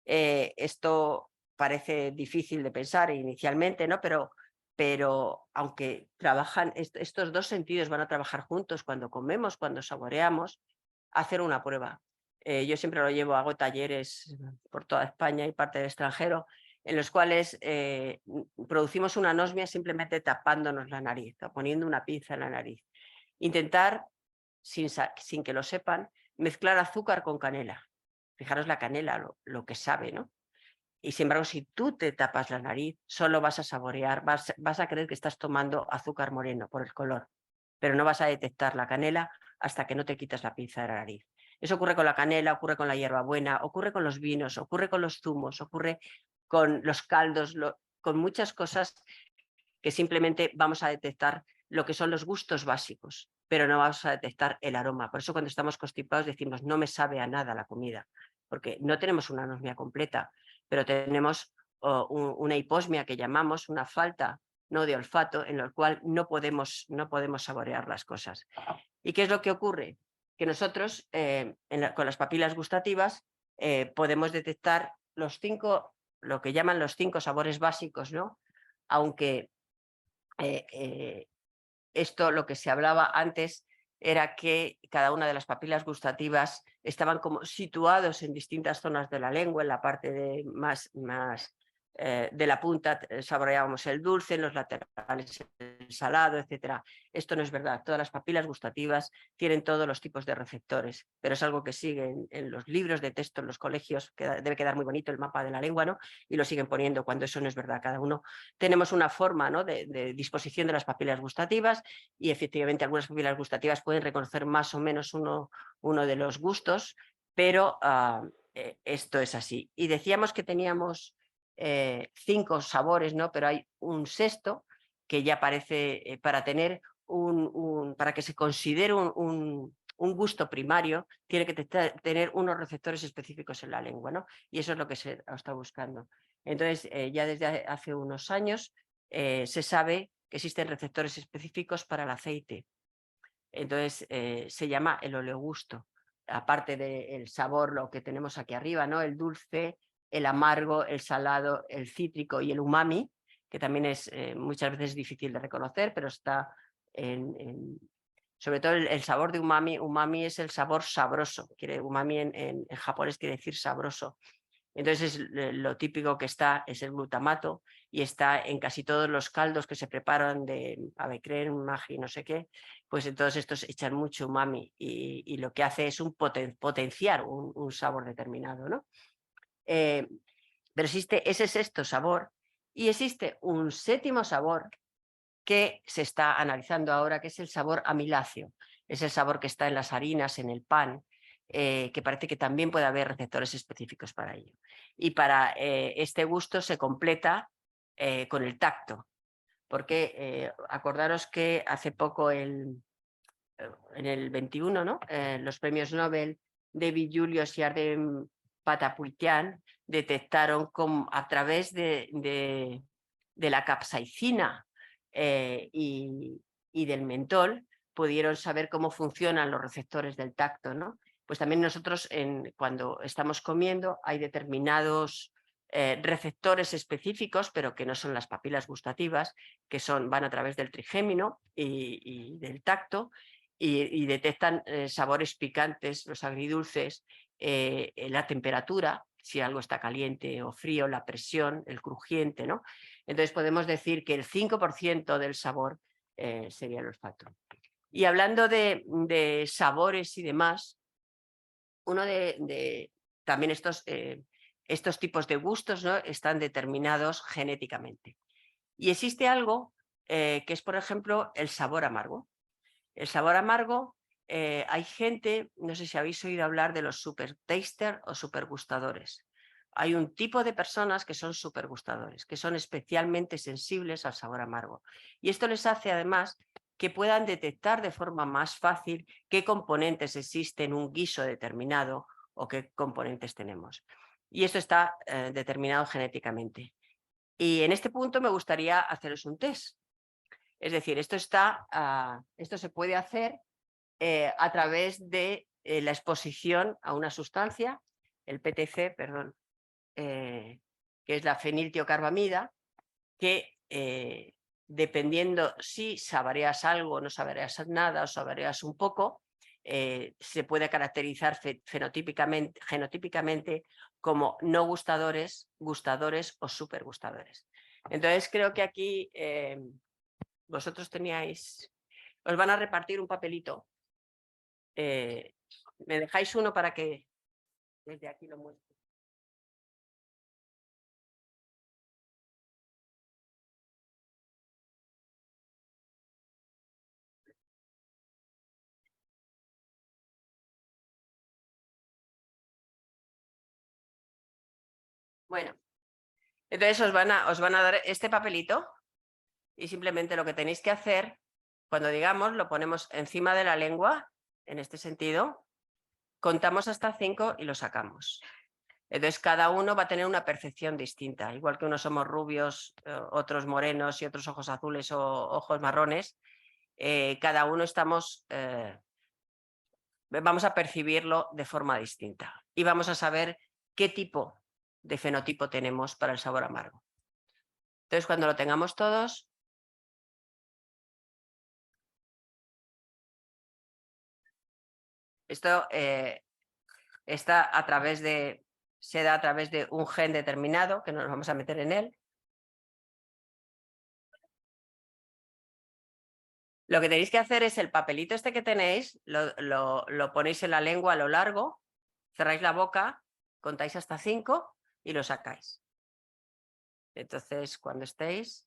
Esto parece difícil de pensar inicialmente, ¿no? Pero aunque trabajan, estos dos sentidos van a trabajar juntos cuando comemos, cuando saboreamos, hacer una prueba. Yo siempre lo llevo, hago talleres por toda España y parte del extranjero, en los cuales producimos una anosmia simplemente tapándonos la nariz o poniendo una pinza en la nariz. Intentar, sin que lo sepan, mezclar azúcar con canela. Fijaros la canela, lo que sabe, ¿no? Y sin embargo, si tú te tapas la nariz, solo vas a saborear, vas a creer que estás tomando azúcar moreno por el color, pero no vas a detectar la canela hasta que no te quitas la pinza de la nariz. Eso ocurre con la canela, ocurre con la hierbabuena, ocurre con los vinos, ocurre con los zumos, ocurre con los caldos, con muchas cosas que simplemente vamos a detectar lo que son los gustos básicos, pero no vamos a detectar el aroma. Por eso cuando estamos constipados decimos no me sabe a nada la comida, porque no tenemos una anosmia completa, pero tenemos una hiposmia que llamamos, una falta no de olfato, en la cual no podemos saborear las cosas. ¿Y qué es lo que ocurre? Que nosotros con las papilas gustativas podemos detectar lo que llaman los 5 sabores básicos, ¿no? Aunque esto, lo que se hablaba antes, era que cada una de las papilas gustativas estaban como situados en distintas zonas de la lengua, en la parte más de la punta saboreábamos el dulce, en los laterales el salado, etc. Esto no es verdad. Todas las papilas gustativas tienen todos los tipos de receptores, pero es algo que sigue en los libros de texto en los colegios, que debe quedar muy bonito el mapa de la lengua, ¿no? Y lo siguen poniendo cuando eso no es verdad. Cada uno tenemos una forma, ¿no? de disposición de las papilas gustativas y efectivamente algunas papilas gustativas pueden reconocer más o menos uno de los gustos, pero esto es así. Y decíamos que teníamos 5 sabores, ¿no? Pero hay un sexto que ya parece, para tener para que se considere un gusto primario, tiene que tener unos receptores específicos en la lengua, ¿no? Y eso es lo que se está buscando. Entonces, ya desde hace unos años se sabe que existen receptores específicos para el aceite. Entonces, se llama el oleogusto. Aparte del sabor, lo que tenemos aquí arriba, ¿no? El dulce, el amargo, el salado, el cítrico y el umami, que también es muchas veces difícil de reconocer, pero está sobre todo el sabor de umami. Umami es el sabor sabroso. Umami en japonés quiere decir sabroso. Entonces lo típico que está es el glutamato y está en casi todos los caldos que se preparan de ave creme, magi, no sé qué, pues en todos estos echan mucho umami y lo que hace es potenciar un sabor determinado, ¿no? Pero existe ese sexto sabor y existe un séptimo sabor que se está analizando ahora, que es el sabor amiláceo. Es el sabor que está en las harinas, en el pan, que parece que también puede haber receptores específicos para ello. Y para este gusto se completa con el tacto, porque acordaros que hace poco, en el 21, ¿no? Los premios Nobel, David Julius y Ardem Patapoutian detectaron a través de la capsaicina y del mentol, pudieron saber cómo funcionan los receptores del tacto, ¿no? Pues también nosotros cuando estamos comiendo hay determinados receptores específicos, pero que no son las papilas gustativas, que van a través del trigémino y del tacto y detectan sabores picantes, los agridulces, la temperatura, si algo está caliente o frío, la presión, el crujiente, ¿no? Entonces podemos decir que el 5% del sabor sería el olfato. Y hablando de sabores y demás, uno también estos tipos de gustos, ¿no?, están determinados genéticamente. Y existe algo que es, por ejemplo, el sabor amargo. El sabor amargo, hay gente, no sé si habéis oído hablar de los super taster o super gustadores. Hay un tipo de personas que son super gustadores, que son especialmente sensibles al sabor amargo. Y esto les hace además que puedan detectar de forma más fácil qué componentes existen en un guiso determinado o qué componentes tenemos. Y esto está determinado genéticamente. Y en este punto me gustaría haceros un test. Es decir, esto se puede hacer a través de la exposición a una sustancia, el PTC, perdón, que es la feniltiocarbamida, que dependiendo si saboreas algo o no saboreas nada o saboreas un poco, se puede caracterizar genotípicamente como no gustadores, gustadores o supergustadores. Entonces creo que aquí vosotros os van a repartir un papelito. Me dejáis uno para que desde aquí lo muestre. Bueno, entonces os van a dar este papelito y simplemente lo que tenéis que hacer, cuando digamos, lo ponemos encima de la lengua, en este sentido, contamos hasta 5 y lo sacamos. Entonces cada uno va a tener una percepción distinta, igual que unos somos rubios, otros morenos y otros ojos azules o ojos marrones, cada uno vamos a percibirlo de forma distinta y vamos a saber qué tipo de fenotipo tenemos para el sabor amargo. Entonces, cuando lo tengamos todos, esto se da a través de un gen determinado, que nos vamos a meter en él. Lo que tenéis que hacer es el papelito este que tenéis, lo ponéis en la lengua a lo largo, cerráis la boca, contáis hasta 5 y lo sacáis. Entonces, cuando estéis...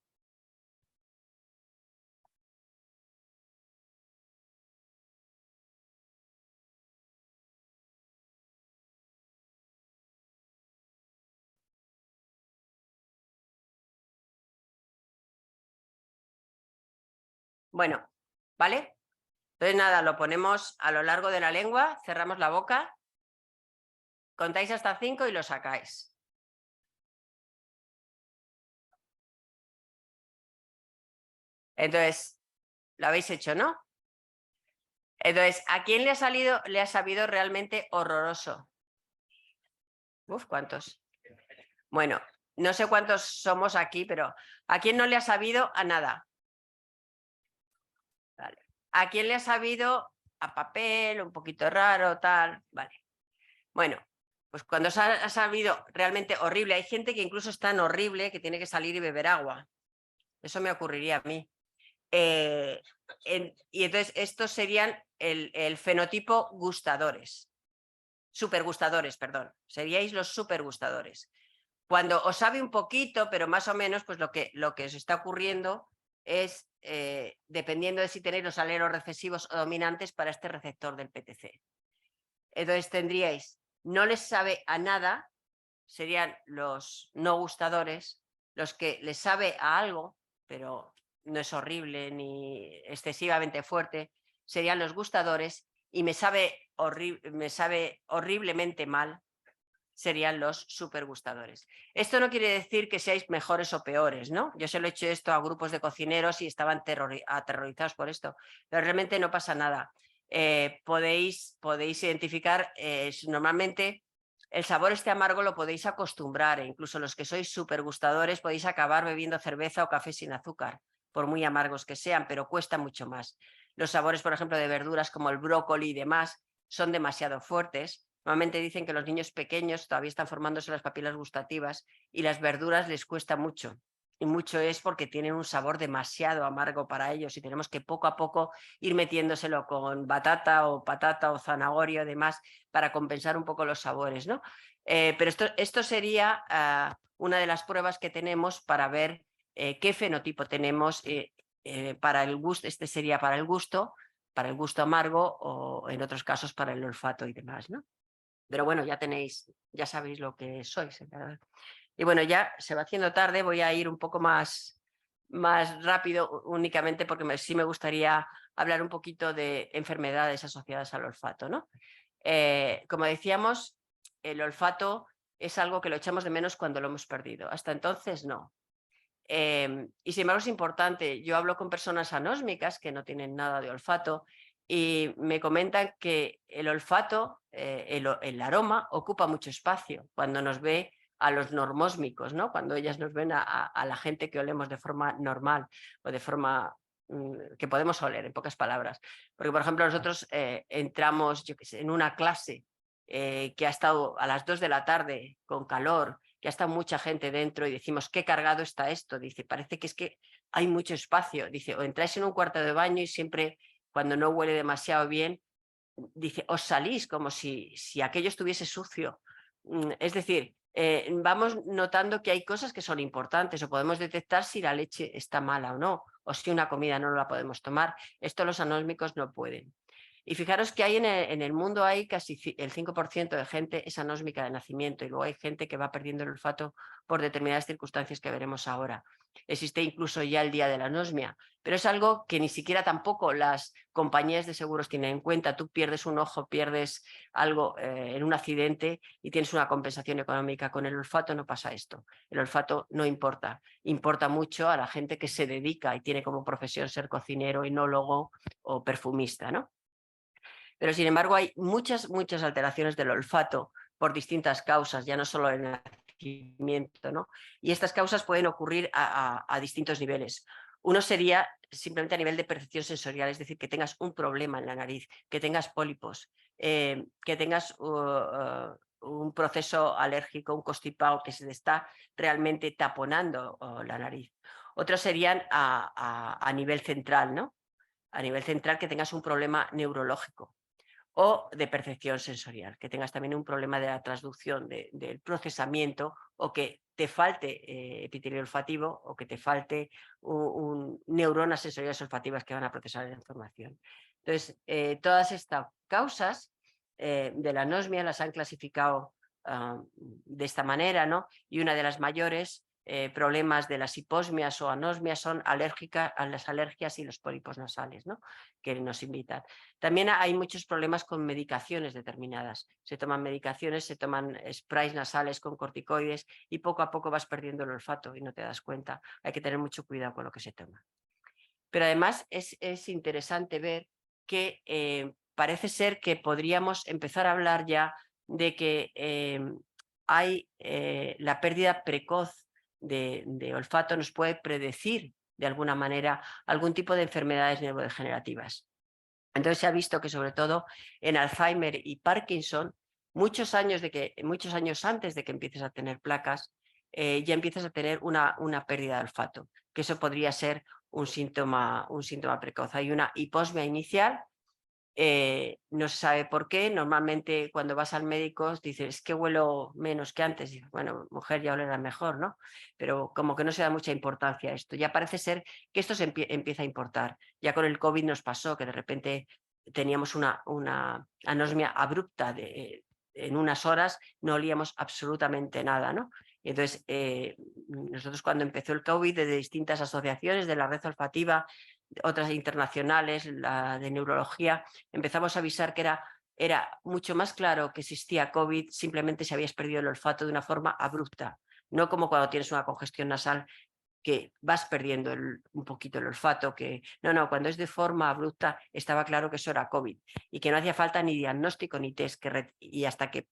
Bueno, ¿vale? Entonces nada, lo ponemos a lo largo de la lengua, cerramos la boca, contáis hasta 5 y lo sacáis. Entonces, lo habéis hecho, ¿no? Entonces, ¿a quién le ha sabido realmente horroroso? Uf, ¿cuántos? Bueno, no sé cuántos somos aquí, pero ¿a quién no le ha sabido a nada? Vale. ¿A quién le ha sabido a papel, un poquito raro, tal? Vale. Bueno, pues cuando os ha sabido realmente horrible, hay gente que incluso es tan horrible que tiene que salir y beber agua. Eso me ocurriría a mí. Y entonces estos serían el fenotipo gustadores. Supergustadores, perdón. Seríais los supergustadores. Cuando os sabe un poquito, pero más o menos, pues lo que os está ocurriendo es, dependiendo de si tenéis los alelos recesivos o dominantes para este receptor del PTC. Entonces tendríais, no les sabe a nada, serían los no gustadores, los que les sabe a algo, pero no es horrible ni excesivamente fuerte, serían los gustadores, y me sabe horriblemente mal, serían los supergustadores. Esto no quiere decir que seáis mejores o peores, ¿no? Yo se lo he hecho esto a grupos de cocineros y estaban aterrorizados por esto, pero realmente no pasa nada. Podéis identificar, normalmente el sabor este amargo lo podéis acostumbrar, e incluso los que sois supergustadores podéis acabar bebiendo cerveza o café sin azúcar, por muy amargos que sean, pero cuesta mucho más. Los sabores, por ejemplo, de verduras como el brócoli y demás son demasiado fuertes. Normalmente dicen que los niños pequeños todavía están formándose las papilas gustativas y las verduras les cuesta mucho. y mucho es porque tienen un sabor demasiado amargo para ellos y tenemos que poco a poco ir metiéndoselo con batata o zanahoria y demás para compensar un poco los sabores, ¿no? Pero esto sería una de las pruebas que tenemos para ver qué fenotipo tenemos para el gusto. Este sería para el gusto amargo o en otros casos para el olfato y demás, ¿no? Pero bueno, ya sabéis lo que sois, ¿verdad? Y bueno, ya se va haciendo tarde, voy a ir un poco más rápido únicamente porque sí me gustaría hablar un poquito de enfermedades asociadas al olfato, ¿no? Como decíamos, el olfato es algo que lo echamos de menos cuando lo hemos perdido. Hasta entonces no. Y sin embargo es importante. Yo hablo con personas anósmicas que no tienen nada de olfato y me comentan que el olfato, el aroma, ocupa mucho espacio cuando nos ve a los normósmicos, ¿no? Cuando ellas nos ven a la gente que olemos de forma normal o de forma que podemos oler, en pocas palabras. Porque, por ejemplo, nosotros entramos, yo qué sé, en una clase que ha estado a las 2 de la tarde con calor, que ha estado mucha gente dentro y decimos, qué cargado está esto. Dice, parece que es que hay mucho espacio. Dice, o entráis en un cuarto de baño y siempre, cuando no huele demasiado bien, dice, os salís como si aquello estuviese sucio. Es decir, vamos notando que hay cosas que son importantes o podemos detectar si la leche está mala o no, o si una comida no la podemos tomar. Esto los anósmicos no pueden. Y fijaros que hay en el mundo hay casi el 5% de gente es anósmica de nacimiento y luego hay gente que va perdiendo el olfato por determinadas circunstancias que veremos ahora. Existe incluso ya el día de la anosmia, pero es algo que ni siquiera tampoco las compañías de seguros tienen en cuenta. Tú pierdes un ojo, pierdes algo en un accidente y tienes una compensación económica. Con el olfato no pasa esto. El olfato no importa. Importa mucho a la gente que se dedica y tiene como profesión ser cocinero, enólogo o perfumista, ¿no? Pero sin embargo hay muchas alteraciones del olfato por distintas causas, ya no solo el nacimiento, ¿no? Y estas causas pueden ocurrir a distintos niveles. Uno sería simplemente a nivel de percepción sensorial, es decir, que tengas un problema en la nariz, que tengas pólipos, que tengas un proceso alérgico, un constipado que se te está realmente taponando la nariz. Otros serían a nivel central, ¿no? A nivel central que tengas un problema neurológico o de percepción sensorial, que tengas también un problema de la transducción, del procesamiento o que te falte epitelio olfativo o que te falte neuronas sensoriales olfativas que van a procesar la información. Entonces, todas estas causas de la anosmia las han clasificado de esta manera, ¿no? Y una de las mayores problemas de las hiposmias o anosmias son alérgicas a las alergias y los pólipos nasales, ¿no? Que nos invitan. También hay muchos problemas con medicaciones determinadas. Se toman medicaciones, se toman sprays nasales con corticoides y poco a poco vas perdiendo el olfato y no te das cuenta. Hay que tener mucho cuidado con lo que se toma. Pero además es interesante ver que parece ser que podríamos empezar a hablar ya de que hay la pérdida precoz de olfato nos puede predecir de alguna manera algún tipo de enfermedades neurodegenerativas. Entonces se ha visto que sobre todo en Alzheimer y Parkinson, muchos años antes de que empieces a tener placas, ya empiezas a tener una pérdida de olfato, que eso podría ser un síntoma precoz. Hay una hiposmia inicial, no se sabe por qué. Normalmente cuando vas al médico dices, es que huelo menos que antes. Dices, bueno, mujer, ya olerá mejor, ¿no? Pero como que no se da mucha importancia a esto. Ya parece ser que esto se empieza a importar. Ya con el COVID nos pasó que de repente teníamos una anosmia abrupta en unas horas, no olíamos absolutamente nada, ¿no? Y entonces, nosotros cuando empezó el COVID, desde distintas asociaciones de la red olfativa, otras internacionales, la de neurología, empezamos a avisar que era mucho más claro que existía COVID, simplemente si habías perdido el olfato de una forma abrupta, no como cuando tienes una congestión nasal que vas perdiendo un poquito el olfato, no, cuando es de forma abrupta estaba claro que eso era COVID y que no hacía falta ni diagnóstico ni test, y hasta que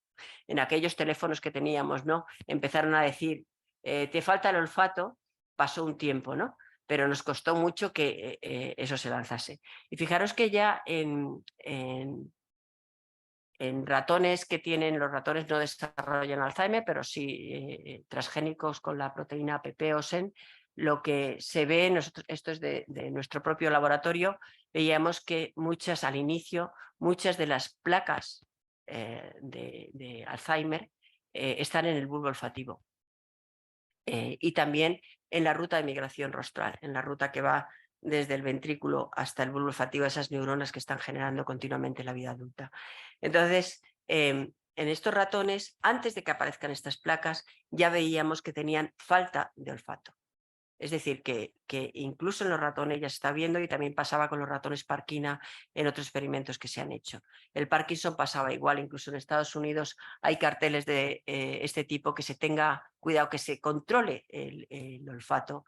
en aquellos teléfonos que teníamos, ¿no? Empezaron a decir, te falta el olfato, pasó un tiempo, ¿no? Pero nos costó mucho que eso se lanzase. Y fijaros que ya en ratones los ratones no desarrollan Alzheimer, pero sí transgénicos con la proteína APP o SEN, lo que se ve, nosotros, esto es de nuestro propio laboratorio, veíamos que al inicio, muchas de las placas de Alzheimer están en el bulbo olfativo y también en la ruta de migración rostral, en la ruta que va desde el ventrículo hasta el bulbo olfativo, esas neuronas que están generando continuamente en la vida adulta. Entonces, en estos ratones, antes de que aparezcan estas placas, ya veíamos que tenían falta de olfato. Es decir, que incluso en los ratones ya se está viendo, y también pasaba con los ratones Parkina en otros experimentos que se han hecho. El Parkinson pasaba igual, incluso en Estados Unidos hay carteles de este tipo, que se tenga cuidado, que se controle el olfato,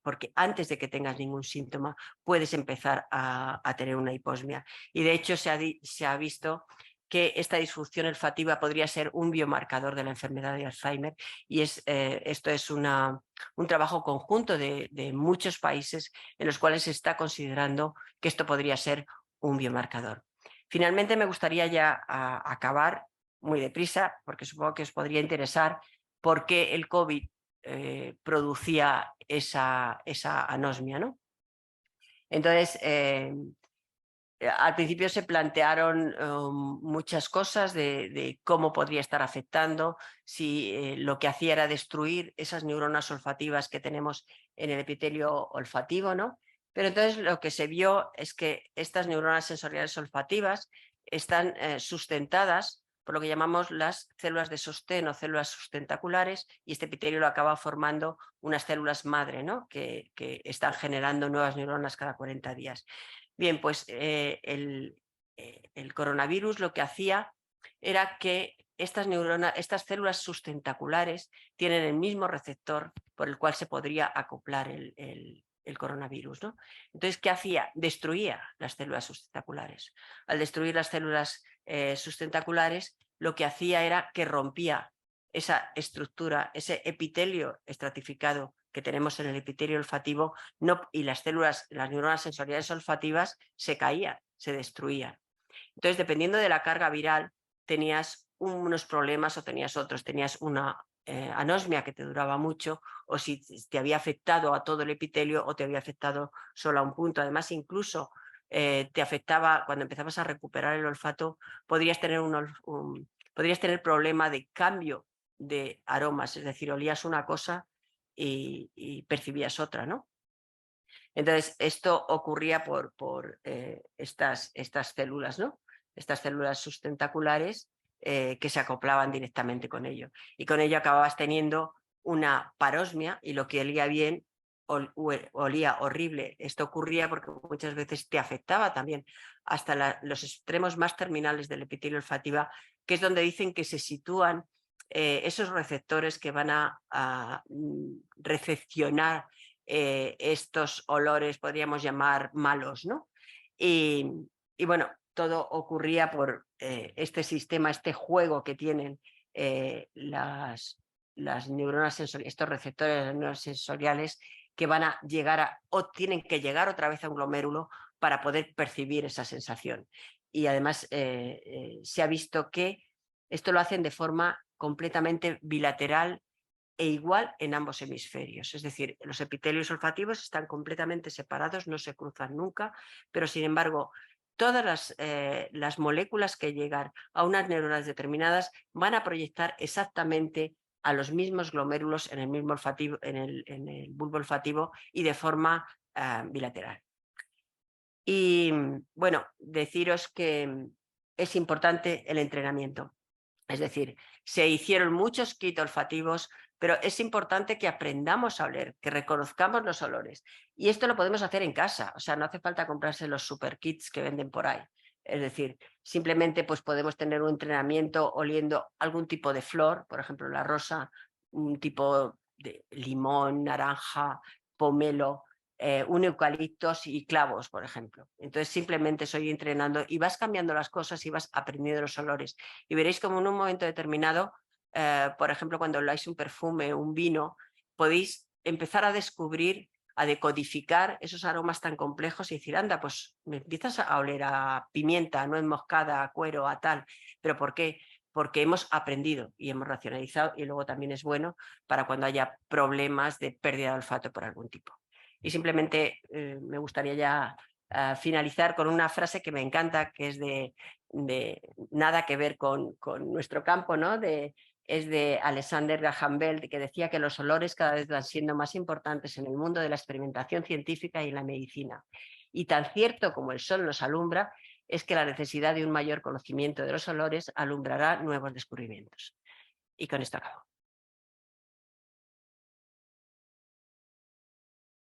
porque antes de que tengas ningún síntoma puedes empezar a tener una hiposmia. Y de hecho se ha visto que esta disfunción olfativa podría ser un biomarcador de la enfermedad de Alzheimer, y esto es un trabajo conjunto de muchos países en los cuales se está considerando que esto podría ser un biomarcador. Finalmente me gustaría ya acabar muy deprisa, porque supongo que os podría interesar por qué el COVID producía esa anosmia, ¿no? Entonces, al principio se plantearon muchas cosas de cómo podría estar afectando, si lo que hacía era destruir esas neuronas olfativas que tenemos en el epitelio olfativo, ¿no? Pero entonces lo que se vio es que estas neuronas sensoriales olfativas están sustentadas por lo que llamamos las células de sostén o células sustentaculares, y este epitelio lo acaba formando unas células madre, ¿no? que están generando nuevas neuronas cada 40 días. Bien, pues el coronavirus lo que hacía era que estas células sustentaculares tienen el mismo receptor por el cual se podría acoplar el coronavirus, ¿no? Entonces, ¿qué hacía? Destruía las células sustentaculares. Al destruir las células sustentaculares, lo que hacía era que rompía esa estructura, ese epitelio estratificado que tenemos en el epitelio olfativo, y las neuronas sensoriales olfativas se caían, se destruían. Entonces, dependiendo de la carga viral, tenías unos problemas o tenías otros. Tenías una anosmia que te duraba mucho, o si te había afectado a todo el epitelio o te había afectado solo a un punto. Además, incluso te afectaba, cuando empezabas a recuperar el olfato, podrías tener problema de cambio de aromas, es decir, olías una cosa y percibías otra, ¿no? Entonces, esto ocurría por estas células, ¿no? Estas células sustentaculares que se acoplaban directamente con ello. Y con ello acababas teniendo una parosmia, y lo que olía bien olía horrible. Esto ocurría porque muchas veces te afectaba también hasta los extremos más terminales del epitelio olfativo, que es donde dicen que se sitúan esos receptores que van a recepcionar estos olores, podríamos llamar malos, ¿no? Y bueno, todo ocurría por este sistema, este juego que tienen las neuronas sensoriales, estos receptores de las neuronas sensoriales, que van a llegar o tienen que llegar otra vez a un glomérulo para poder percibir esa sensación. Y además se ha visto que esto lo hacen de forma completamente bilateral e igual en ambos hemisferios. Es decir, los epitelios olfativos están completamente separados, no se cruzan nunca, pero sin embargo todas las moléculas que llegan a unas neuronas determinadas van a proyectar exactamente a los mismos glomérulos en el mismo olfativo, en el bulbo olfativo, y de forma bilateral. Y bueno, deciros que es importante el entrenamiento. Es decir, se hicieron muchos kits olfativos, pero es importante que aprendamos a oler, que reconozcamos los olores. Y esto lo podemos hacer en casa, o sea, no hace falta comprarse los super kits que venden por ahí. Es decir, simplemente pues podemos tener un entrenamiento oliendo algún tipo de flor, por ejemplo la rosa, un tipo de limón, naranja, pomelo, un eucaliptos y clavos, por ejemplo. Entonces simplemente estoy entrenando y vas cambiando las cosas y vas aprendiendo los olores. Y veréis como en un momento determinado, por ejemplo, cuando oláis un perfume, un vino, podéis empezar a descubrir, a decodificar esos aromas tan complejos y decir, anda, pues me empiezas a oler a pimienta, a nuez moscada, a cuero, a tal. ¿Pero por qué? porque hemos aprendido y hemos racionalizado, y luego también es bueno para cuando haya problemas de pérdida de olfato por algún tipo. Y simplemente me gustaría ya finalizar con una frase que me encanta, que es de nada que ver con nuestro campo, ¿no? Es de Alexander Graham Bell, que decía que los olores cada vez van siendo más importantes en el mundo de la experimentación científica y en la medicina. Y tan cierto como el sol nos alumbra, es que la necesidad de un mayor conocimiento de los olores alumbrará nuevos descubrimientos. Y con esto acabo.